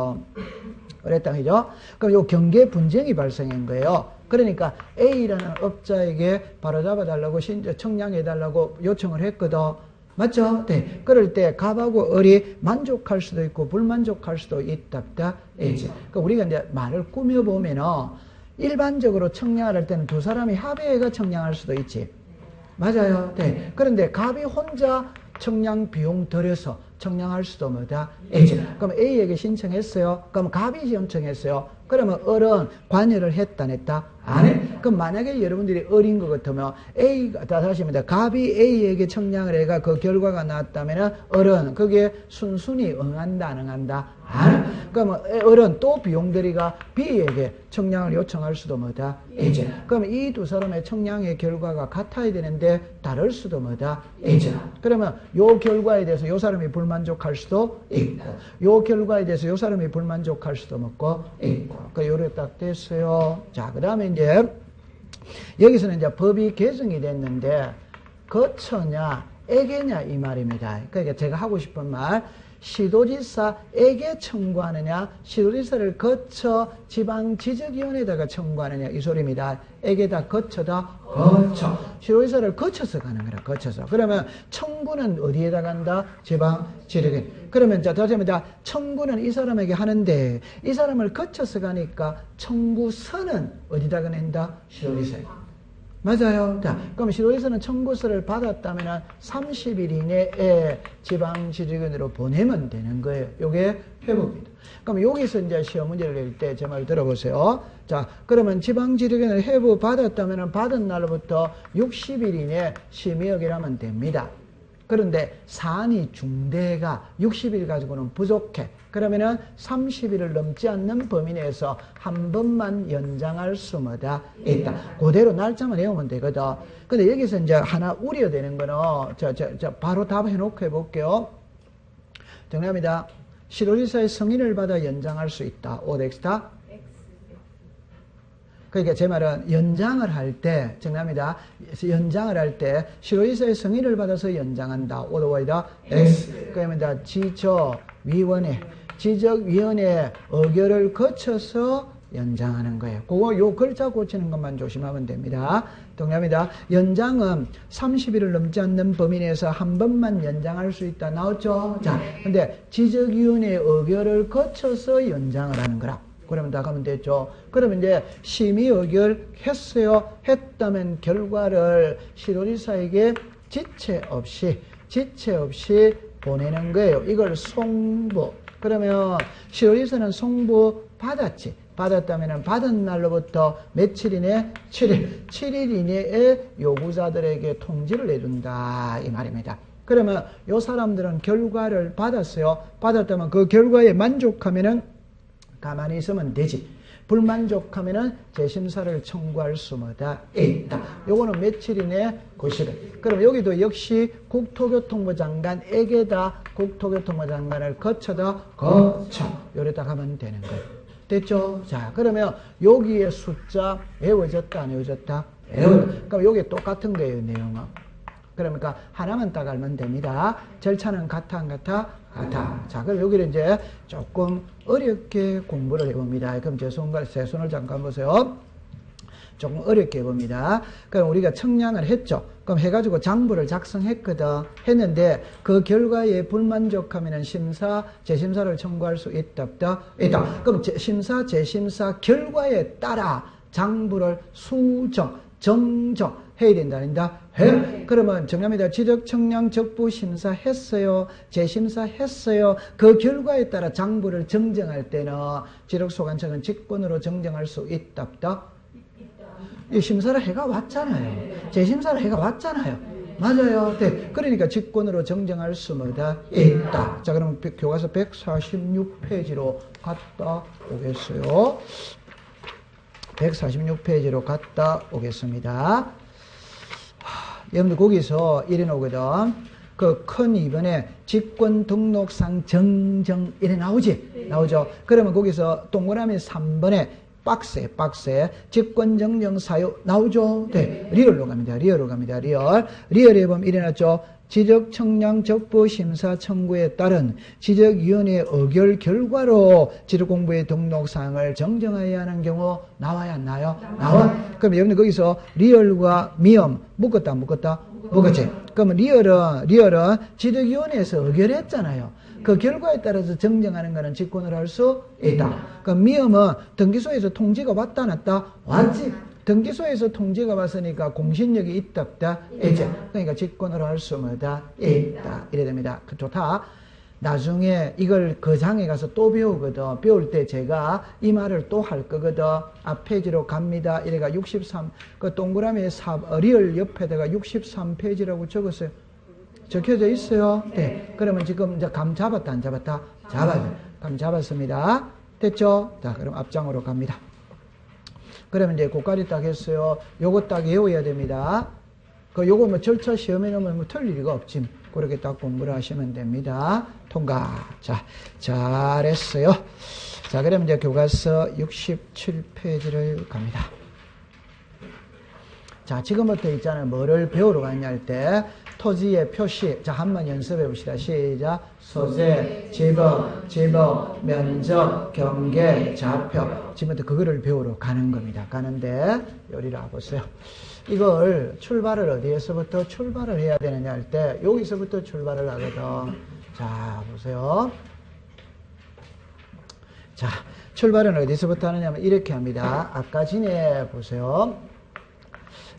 을의 땅이죠? 그럼 요 경계 분쟁이 발생한 거예요. 그러니까 A라는 업자에게 바로 잡아달라고 청량해달라고 요청을 했거든. 맞죠? 네. 그럴 때 갑하고 을이 만족할 수도 있고 불만족할 수도 있다. 그러니까 우리가 이제 말을 꾸며보면은 일반적으로 청량을 할 때는 두 사람이 합의해가 청량할 수도 있지. 맞아요. 네. 그런데 갑이 혼자 청량 비용 들여서 청량할 수도 뭐다? 있지. 그럼 A에게 신청했어요. 그럼 갑이 신청했어요. 그러면 을은 관여를 했다, 안 했다? 안 해. 그럼 만약에 여러분들이 을인 것 같으면 A가, 다시 합니다. 갑이 A에게 청량을 해가 그 결과가 나왔다면 을은 그게 순순히 응한다, 안 응한다? 그러면 어른 또 비용들이가 B에게 청량을 요청할 수도 뭐다? 있지. 그러면 이 두 사람의 청량의 결과가 같아야 되는데 다를 수도 뭐다? 있지. 그러면 요 결과에 대해서 요 사람이 불만족할 수도 있고 요 결과에 대해서 요 사람이 불만족할 수도 있고 그 요래 딱 됐어요. 자, 그 다음에 이제 여기서는 이제 법이 개정이 됐는데 거처냐 에게냐 이 말입니다. 그러니까 제가 하고 싶은 말 시도지사에게 청구하느냐 시도지사를 거쳐 지방지적위원회에다가 청구하느냐 이 소리입니다. 에게다 거쳐다 거쳐 시도지사를 거쳐서 가는 거라. 거쳐서. 그러면 청구는 어디에다 간다? 지방지적위원회. 그러면 자 다시 한번 청구는 이 사람에게 하는데 이 사람을 거쳐서 가니까 청구서는 어디다가 낸다? 시도지사에. 맞아요. 자, 그럼 시도에서는 청구서를 받았다면 30일 이내에 지방지적위원회로 보내면 되는 거예요. 요게 회부입니다. 그럼 여기서 이제 시험 문제를 낼 때 제 말 들어보세요. 자, 그러면 지방지적위원회 회부 받았다면 받은 날부터 60일 이내에 심의하기를 하면 됩니다. 그런데 사안이 중대가 60일 가지고는 부족해. 그러면은 30일을 넘지 않는 범위 내에서 한 번만 연장할 수마다 있다. 그대로 날짜만 외우면 되거든. 근데 여기서 이제 하나 우려되는 거는, 바로 답해놓고 해볼게요. 정답입니다. 시도지사의 승인을 받아 연장할 수 있다. 오덱스타. 그러니까 제 말은 연장을 할 때, 정답입니다. 연장을 할 때 시도지사의 승인을 받아서 연장한다. 오더와이다 X. 그러면 지적위원회 의결을 거쳐서 연장하는 거예요. 그거 요 글자 고치는 것만 조심하면 됩니다. 동의합니다. 연장은 30일을 넘지 않는 범위 내에서 한 번만 연장할 수 있다. 나왔죠? 자, 근데 지적위원회 의결을 거쳐서 연장을 하는 거라. 그러면 다 가면 됐죠. 그러면 이제 심의 의결했어요. 했다면 결과를 시도지사에게 지체 없이 보내는 거예요. 이걸 송부. 그러면 시도지사는 송부 받았지. 받았다면 받은 날로부터 며칠 이내? 7일 이내에 요구자들에게 통지를 내준다. 이 말입니다. 그러면 요 사람들은 결과를 받았어요. 받았다면 그 결과에 만족하면은 가만히 있으면 되지. 불만족하면은 재심사를 청구할 수마다 있다. 요거는 며칠 이내? 90일. 그럼 여기도 역시 국토교통부 장관에게다 국토교통부 장관을 거쳐. 요래다 가면 되는 거예요. 됐죠? 자, 그러면 여기에 숫자 외워졌다, 안 외워졌다? 그럼 여기 똑같은 거예요, 내용은. 그러니까 하나만 딱 알면 됩니다. 절차는 같아, 안 같아? 같아. 자, 그럼 여기를 이제 조금 어렵게 공부를 해봅니다. 그럼 제 손을 잠깐 보세요. 조금 어렵게 해봅니다. 그럼 우리가 청량을 했죠. 그럼 해가지고 장부를 작성했거든. 했는데 그 결과에 불만족하면 재심사를 청구할 수 있다, 없다? 있다. 그럼 재심사 결과에 따라 장부를 정정 해야 된다, 아닌다? 해? 그러면 정답입니다. 지적, 청량, 적부 심사 했어요. 재심사 했어요. 그 결과에 따라 장부를 정정할 때는 지력소관청은 직권으로 정정할 수 있다, 없다? 이 심사를 해가 왔잖아요. 재심사를 해가 왔잖아요. 맞아요. 네. 그러니까 직권으로 정정할 수마다 있다. 자, 그럼 교과서 146페이지로 갔다 오겠어요. 146페이지로 갔다 오겠습니다. 여러분들 거기서 이래 나오거든. 그 큰 2번에 직권 등록상 정정 이래 나오지? 네. 나오죠. 그러면 거기서 동그라미 3번에 박스에 직권 정정 사유 나오죠? 네. 리얼로 갑니다. 리얼에 보면 이래 놨죠. 지적, 청량, 적부, 심사, 청구에 따른 지적위원회 의결 결과로 지적공부의 등록사항을 정정해야 하는 경우 나와야 안 나요? 나와. 그럼 여러분들 거기서 리얼과 미음 묶었다, 안 묶었다? 묶었지. 그러면 리얼은 지적위원회에서 의결했잖아요. 그 결과에 따라서 정정하는 것은 직권으로 할 수 있다. 그럼 미음은 등기소에서 통지가 왔다, 안 왔다? 왔지. 등기소에서 통지가 왔으니까 공신력이 있다, 없다? 있지. 그러니까 직권으로 할 수마다 있다. 이래 됩니다. 좋다. 나중에 이걸 그 장에 가서 또 배우거든. 배울 때 제가 이 말을 또 할 거거든. 앞 페이지로 갑니다. 이래가 63, 그 동그라미 리얼 옆에다가 63페이지라고 적었어요. 적혀져 있어요. 네. 그러면 지금 이제 감 잡았다, 안 잡았다? 잡았어요. 감 잡았습니다. 됐죠? 자, 그럼 앞장으로 갑니다. 그러면 이제 고까지 딱 했어요. 요거 딱 외워야 됩니다. 요거 뭐 절차 시험에 넣으면 뭐 틀릴 리가 없지. 그렇게 딱 공부를 하시면 됩니다. 통과. 자, 잘했어요. 자, 그럼 이제 교과서 67페이지를 갑니다. 자, 지금부터 있잖아요. 뭐를 배우러 가냐 할 때, 토지의 표시. 자, 한번 연습해 봅시다. 시작. 소재, 지번, 면적, 경계, 좌표. 지금부터 그거를 배우러 가는 겁니다. 가는데, 여기를 와보세요. 이걸 출발을 어디에서부터 출발을 해야 되느냐 할 때, 여기서부터 출발을 하거든. 자, 보세요. 자, 출발은 어디서부터 하느냐면 이렇게 합니다. 아까 전에 보세요.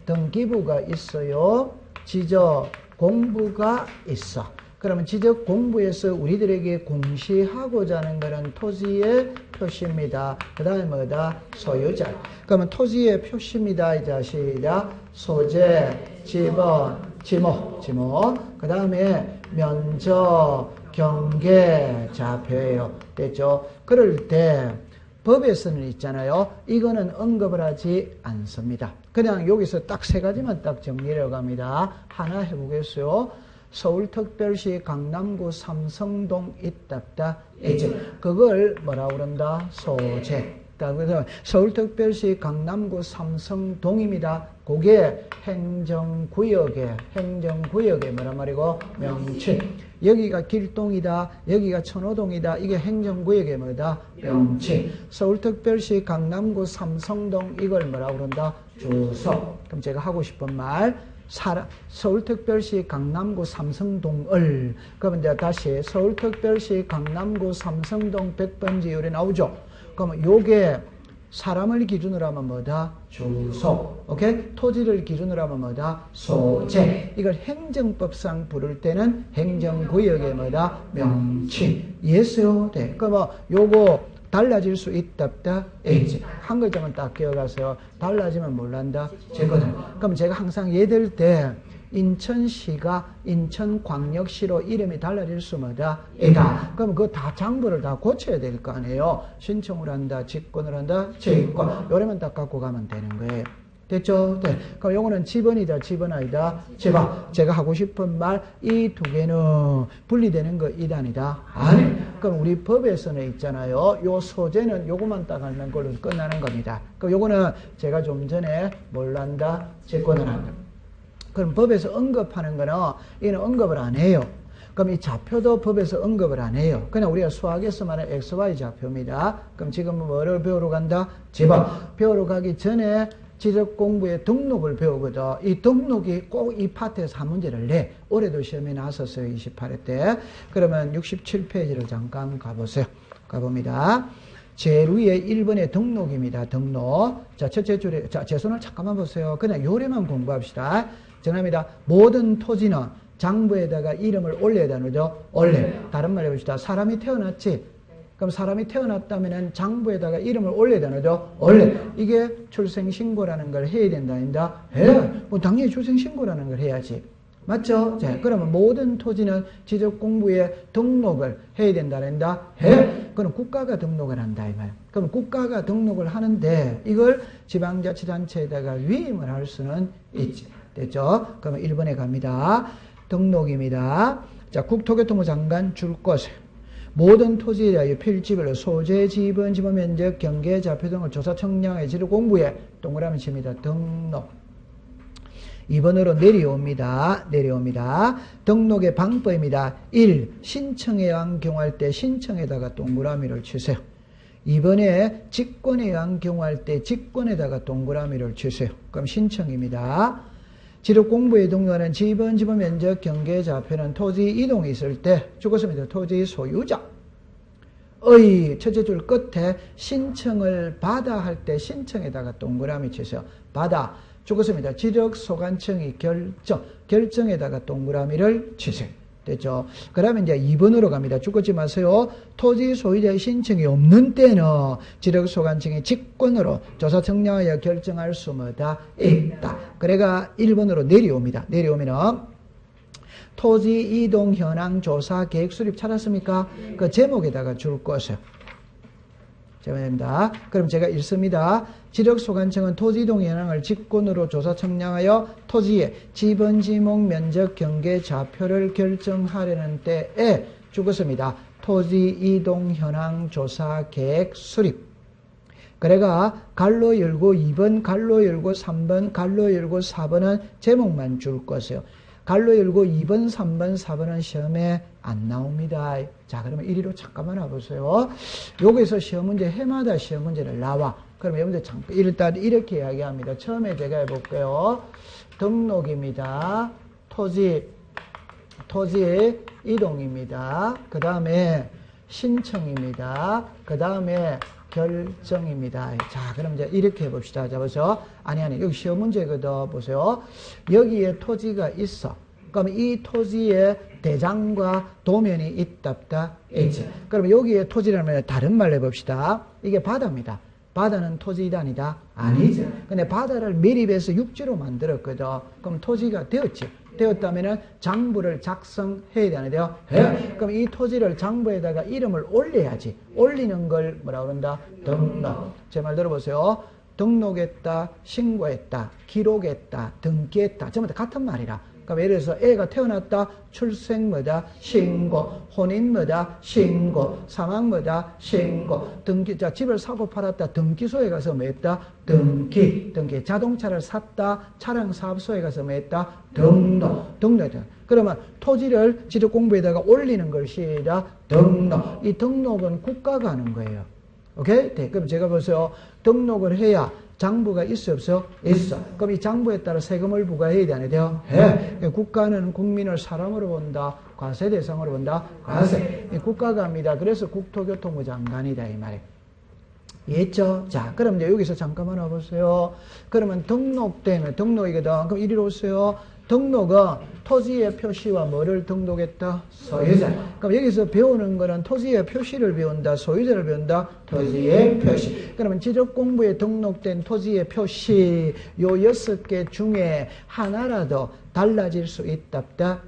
등기부가 있어요. 지적 공부가 있어. 그러면 지적 공부에서 우리들에게 공시하고자 하는 것은 토지의 표시입니다. 그 다음에 뭐다? 소유자. 그러면 토지의 표시입니다. 이 자식이다. 소재, 지번, 지목. 그 다음에 면적, 경계, 좌표예요. 됐죠? 그럴 때 법에서는 있잖아요. 이거는 언급을 하지 않습니다. 그냥 여기서 딱 세 가지만 딱 정리를 갑니다. 하나 해보겠어요. 서울특별시 강남구 삼성동 있답다. 이제 그걸 뭐라고 그런다? 소재. 그래서 서울특별시 강남구 삼성동입니다. 그게 행정구역의 뭐란 말이고? 명칭. 여기가 길동이다. 여기가 천호동이다. 이게 행정구역의 뭐다? 명칭. 서울특별시 강남구 삼성동 이걸 뭐라고 그런다? 주소. 그럼 제가 하고 싶은 말. 서울특별시 강남구 삼성동을. 그러면 이제 다시 서울특별시 강남구 삼성동 100번지 요리 나오죠? 그러면 요게 사람을 기준으로 하면 뭐다? 주소. 오케이? 토지를 기준으로 하면 뭐다? 소재. 이걸 행정법상 부를 때는 행정구역의 뭐다? 명칭. 이해했어요? 네. 그러면 요거 달라질 수 있답다. 에이지. 한 글자만 딱 기억하세요. 달라지면 몰란다. 제거든. 그럼 제가 항상 얘들 때 인천시가 인천광역시로 이름이 달라질 수 뭐다? 있다. 그럼 그거 다 장부를 다 고쳐야 될 거 아니에요. 신청을 한다, 직권을 한다, 재권. 요래만 딱 갖고 가면 되는 거예요. 됐죠? 네. 그럼 요거는 지번이다, 지번 아니다, 지번. 제가 하고 싶은 말, 이 두 개는 분리되는 거 이단이다. 아니. 그럼 우리 법에서는 있잖아요. 요 소재는 요거만 딱 알면 그걸로 끝나는 겁니다. 그럼 요거는 제가 좀 전에 뭘 한다? 직권을 한다. 그럼 법에서 언급하는 거는 이는 언급을 안 해요. 그럼 이 좌표도 법에서 언급을 안 해요. 그냥 우리가 수학에서 말하는 XY 좌표입니다. 그럼 지금 뭐를 배우러 간다? 지번. 배우러 가기 전에 지적 공부의 등록을 배우거든. 이 등록이 꼭 이 파트에서 한 문제를 내. 올해도 시험에 나왔었어요. 28회 때. 그러면 67페이지를 잠깐 가보세요. 가봅니다. 제일 위에 1번의 등록입니다. 등록. 자, 첫째 줄에, 자, 제 손을 잠깐만 보세요. 그냥 요래만 공부합시다. 정합니다. 모든 토지는 장부에다가 이름을 올려야 되는 거죠. 올려. 다른 말 해봅시다. 사람이 태어났지. 그럼 사람이 태어났다면 장부에다가 이름을 올려야 되는 거죠. 올려. 이게 출생신고라는 걸 해야 된다. 아닙니다. 해. 뭐 당연히 출생신고라는 걸 해야지. 맞죠? 자, 그러면 모든 토지는 지적공부에 등록을 해야 된다. 해. 그럼 국가가 등록을 한다. 이 말. 그럼 국가가 등록을 하는데 이걸 지방자치단체에다가 위임을 할 수는 있지. 됐죠? 그러면 1번에 갑니다. 등록입니다. 자, 국토교통부 장관 줄 것을 모든 토지에 대하여 필지별로 소재, 지번, 지번 면적, 경계, 좌표 등을 조사 청량의 지적 공부에 동그라미 칩니다. 등록. 2번으로 내려옵니다. 등록의 방법입니다. 1. 신청에 의한 경우할 때 신청에다가 동그라미를 치세요. 2번에 직권에 의한 경우할 때 직권에다가 동그라미를 치세요. 그럼 신청입니다. 지적 공부에 등록하는 지번, 지번 면적, 경계, 좌표는 토지 이동이 있을 때 죽었습니다. 토지 소유자. 의 첫째 줄 끝에 신청을 받아 할 때 신청에다가 동그라미 치세요. 받아. 죽었습니다. 지적 소관청이 결정에다가 동그라미를 치세요. 됐죠? 그러면 이제 2번으로 갑니다. 죽지 마세요. 토지 소유자의 신청이 없는 때는 지적 소관청이 직권으로 조사 청량하여 결정할 수 뭐다? 있다. 그래가 1번으로 내려옵니다. 내려오면은 토지 이동 현황 조사 계획 수립 찾았습니까? 그 제목에다가 줄 것이요. 제목입니다. 그럼 제가 읽습니다. 지력소관청은 토지 이동 현황을 직권으로 조사 청량하여 토지의 지번, 지목, 면적, 경계, 좌표를 결정하려는 때에 죽었습니다. 토지 이동 현황 조사 계획 수립. 그래가 갈로 열고 2번, 갈로 열고 3번, 갈로 열고 4번은 제목만 줄 것이요. 갈로 열고 2번, 3번, 4번은 시험에 안 나옵니다. 자, 그러면 1위로 잠깐만 와보세요. 여기서 시험 문제, 해마다 시험 문제를 나와. 그럼 여러분들 잠깐, 일단 이렇게 이야기합니다. 처음에 제가 해볼게요. 등록입니다. 토지 이동입니다. 그 다음에 신청입니다. 그 다음에 결정입니다. 자, 그럼 이제 이렇게 해봅시다. 자, 보세요. 아니, 여기 시험 문제거든. 보세요. 여기에 토지가 있어. 그럼 이 토지에 대장과 도면이 있답다. 있지. 그럼 여기에 토지라면 다른 말로 해봅시다. 이게 바다입니다. 바다는 토지이다 아니다? 아니지. 근데 바다를 매립해서 육지로 만들었거든. 그럼 토지가 되었지. 되었다면은 장부를 작성해야 되는데요. 해. 그럼 이 토지를 장부에다가 이름을 올려야지. 올리는 걸 뭐라 그런다? 등록. 제 말 들어보세요. 등록했다, 신고했다, 기록했다, 등기했다. 전부 다 같은 말이라. 그럼 예를 들어서 애가 태어났다, 출생 뭐다, 신고, 혼인 뭐다, 신고, 사망 뭐다, 신고, 등기, 자, 집을 사고 팔았다, 등기소에 가서 뭐 했다, 등기, 자동차를 샀다, 차량 사업소에 가서 뭐 했다, 등록. 그러면 토지를 지적공부에다가 올리는 것이다, 등록. 이 등록은 국가가 하는 거예요. 오케이? 네, 그럼 제가 보세요. 등록을 해야 장부가 있어 없어? 있어. 그럼 이 장부에 따라 세금을 부과해야 되는데요. 해. 국가는 국민을 사람으로 본다. 과세 대상으로 본다. 과세. 국가가 합니다. 그래서 국토교통부 장관이다 이 말이에요. 이해했죠? 자, 그럼 이제 여기서 잠깐만 와보세요. 그러면 등록되면 등록이거든. 그럼 이리로 오세요. 등록은 토지의 표시와 뭐를 등록했다? 소유자. 그럼 여기서 배우는 거는 토지의 표시를 배운다, 소유자를 배운다, 토지의 표시. 그러면 지적공부에 등록된 토지의 표시, 요 6개 중에 하나라도 달라질 수 있다.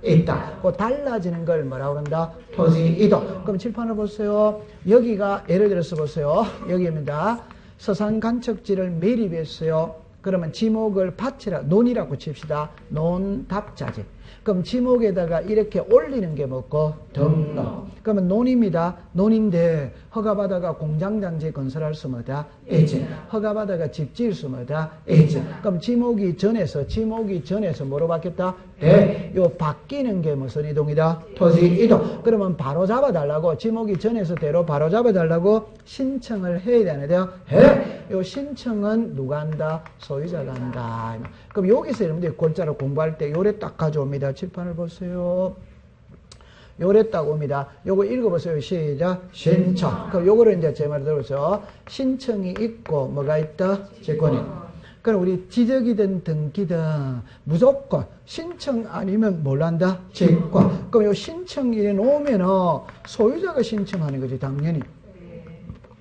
그 달라지는 걸 뭐라고 그런다? 토지 이동. 그럼 칠판을 보세요. 여기가 예를 들어서 보세요. 여기입니다. 서산 간척지를 매립했어요. 그러면 지목을 밭이라, 논이라고 칩시다. 논답자지. 그럼 지목에다가 이렇게 올리는 게 뭐고? 등록. 그러면 논입니다. 논인데 허가받아가 공장단지 건설할 수 뭐다? 있지. 허가받아가 집 지을 수 뭐다? 있지. 그럼 지목이 전에서 뭐로 바뀌었다? 네. 요 바뀌는 게 무슨 이동이다? 토지 이동. 그러면 바로 잡아달라고, 지목이 전에서 대로 바로 잡아달라고 신청을 해야 되는데요. 해. 요 신청은 누가 한다? 소유자가 한다. 그럼 여기서 여러분들이 골자를 공부할 때 요래 딱 가져옵니다. 칠판을 보세요. 요래 딱 옵니다. 요거 읽어보세요. 시작. 신청. 그럼 요거를 이제 제 말을 들어보세요. 신청이 있고 뭐가 있다? 직권이. 그럼 우리 지적이든 등기든 무조건 신청 아니면 뭘 한다? 직권. 그럼 요 신청일에 놓으면은 소유자가 신청하는 거지, 당연히.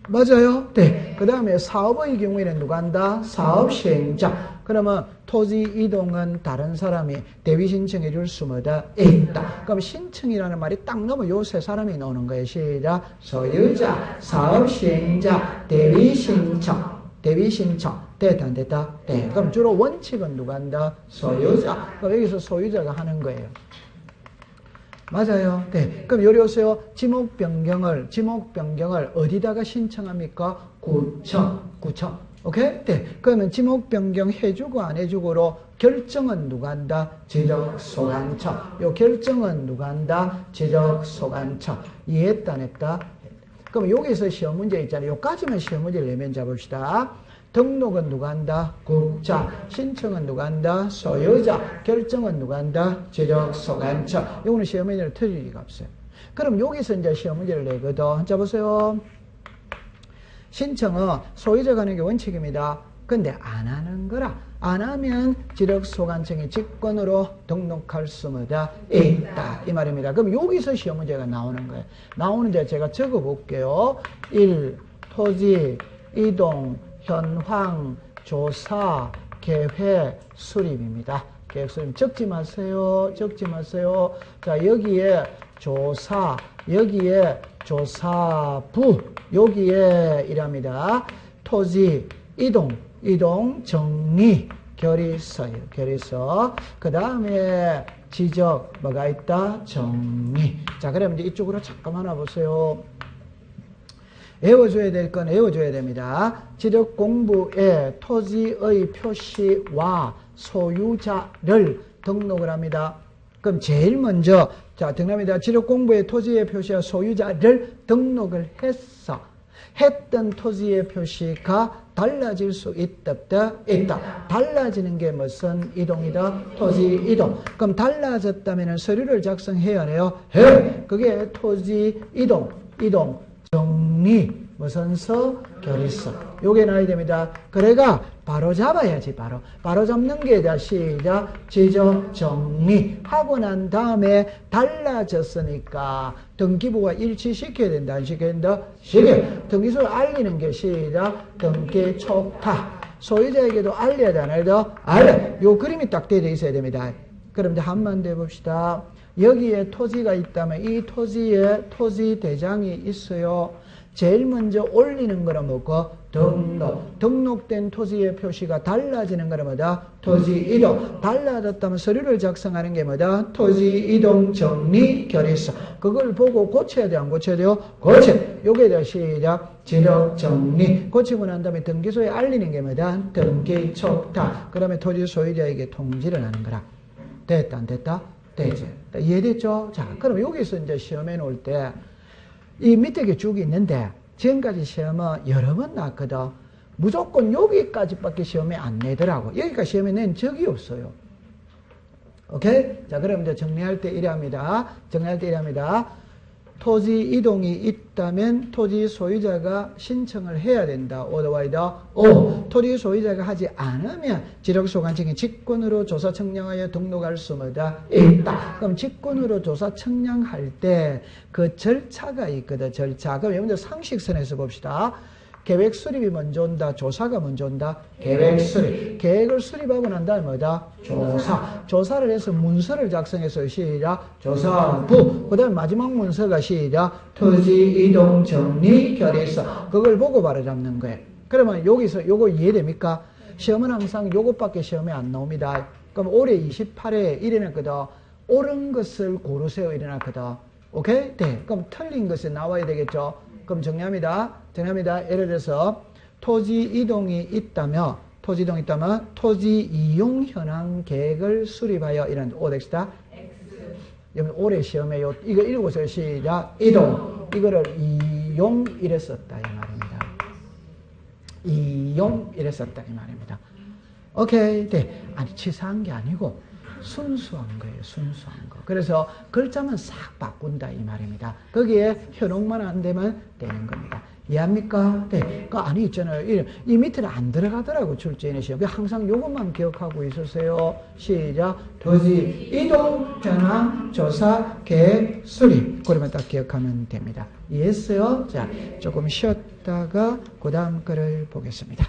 맞아요? 네. 그 다음에 사업의 경우에는 누가 한다? 사업 시행자. 그러면 토지 이동은 다른 사람이 대위 신청해 줄 수 뭐다? 있다. 그럼 신청이라는 말이 딱 넘어 요 세 사람이 나오는 거예요. 시작. 소유자, 사업 시행자, 대위 신청. 됐다, 안 됐다? 네. 그럼 주로 원칙은 누가 한다? 소유자. 그럼 여기서 소유자가 하는 거예요. 맞아요. 네. 그럼 요리 오세요. 지목 변경을 어디다가 신청합니까? 구청. 오케이? 네. 그러면 지목 변경 해주고 안 해주고로 결정은 누가 한다? 지적소관청. 요 결정은 누가 한다? 지적소관청. 이해했다, 안 했다? 그럼 여기서 시험 문제 있잖아요. 요까지만 시험 문제를 내면 잡읍시다. 등록은 누가 한다? 국자. 신청은 누가 한다? 소유자. 결정은 누가 한다? 지적소관청. 이거는 시험 문제를 틀릴 리가 없어요. 그럼 여기서 이제 시험 문제를 내거든. 자, 보세요. 신청은 소유자가 하는 게 원칙입니다. 근데 안 하는 거라. 안 하면 지적소관청이 직권으로 등록할 수 뭐다? 있다. 이 말입니다. 그럼 여기서 시험 문제가 나오는 거예요. 나오는데 제가 적어 볼게요. 1. 토지, 이동, 현황, 조사, 계획, 수립입니다. 계획수립. 적지 마세요. 적지 마세요. 자, 여기에 조사, 여기에 조사부, 여기에 이랍니다. 토지, 이동, 정리, 결의서예요. 결의서. 그 다음에 지적, 뭐가 있다? 정리. 자, 그러면 이제 이쪽으로 잠깐만 와보세요. 외워줘야 될 건 외워줘야 됩니다. 지적 공부에 토지의 표시와 소유자를 등록을 합니다. 그럼 제일 먼저, 자, 등록합니다. 지적 공부에 토지의 표시와 소유자를 등록을 했던 토지의 표시가 달라질 수 있다. 달라지는 게 무슨 이동이다? 토지 이동. 그럼 달라졌다면 서류를 작성해야 해요. 그게 토지 이동, 정리, 무슨 서? 결의서. 요게 나야 됩니다. 그래가 바로 잡아야지, 바로 잡는 게 시작, 지적, 정리. 하고 난 다음에 달라졌으니까 등기부가 일치시켜야 된다, 안 시켜야 된다? 시켜. 등기소를 알리는 게 시작, 등기 촉탁. 소유자에게도 알려야 돼, 안 알려? 알려. 요 그림이 딱 되어 있어야 됩니다. 그럼 이제 한번 더 해봅시다. 여기에 토지가 있다면 이 토지에 토지 대장이 있어요. 제일 먼저 올리는 거는 뭐고? 등록된 토지의 표시가 달라지는 거는 뭐다? 토지 이동. 달라졌다면 서류를 작성하는 게 뭐다? 토지 이동 정리 결의서. 그걸 보고 고쳐야 돼, 안 고쳐야 돼요? 고쳐. 요게 다 시작, 지적 정리. 고치고 난 다음에 등기소에 알리는 게 뭐다? 등기 촉탁. 그 다음에 토지 소유자에게 통지를 하는 거라. 됐다, 안 됐다? 되지. 이해됐죠? 자, 그럼 여기서 이제 시험에 놓을 때 이 밑에 게 쭉 있는데 지금까지 시험은 여러 번 나왔거든. 무조건 여기까지밖에 시험에 안 내더라고. 여기까지 시험에 낸 적이 없어요. 오케이? 자, 그럼 이제 정리할 때 이랍니다. 토지 이동이 있다면 토지 소유자가 신청을 해야 된다. 오더와이더 토지 소유자가 하지 않으면 지력소관청이 직권으로 조사 청량하여 등록할 수마다 있다. 그럼 직권으로 조사 청량할 때 그 절차가 있거든. 절차. 그럼 먼저 상식선에서 봅시다. 계획 수립이 먼저 온다. 조사가 먼저 온다. 계획 수립. 계획을 수립하고 난 다음에 뭐다? 조사. 조사를 해서 문서를 작성해서 시작. 조사부. 그 다음에 마지막 문서가 시작. 토지 이동 정리 결의서. 그걸 보고 바로 잡는 거예요. 그러면 여기서 요거 이해됩니까? 시험은 항상 요것밖에 시험에 안 나옵니다. 그럼 올해 28회에 이래놨거든. 옳은 것을 고르세요. 이래놨거든. 오케이? 네. 그럼 틀린 것이 나와야 되겠죠. 그럼 정리합니다. 예를 들어서 토지 이동이 있다면 토지 이용 현황 계획을 수립하여 이런 오덱스다. 여러분 올해 시험에 이거 읽어보세요. 시작. 이동. 이거를 이용 이랬었다 이 말입니다. 이용 이랬었다 이 말입니다. 오케이. 네. 아니 치사한 게 아니고 순수한 거예요. 순수한 거. 그래서 글자만 싹 바꾼다 이 말입니다. 거기에 현혹만 안 되면 되는 겁니다. 이해합니까? 네. 그 안에 있잖아요. 이 밑에는 안 들어가더라고, 출제인의 시험. 항상 요것만 기억하고 있으세요. 시작. 토지 이동 현황 조사 계획 수립. 그러면 딱 기억하면 됩니다. 이해했어요? 자, 조금 쉬었다가 그 다음 거를 보겠습니다.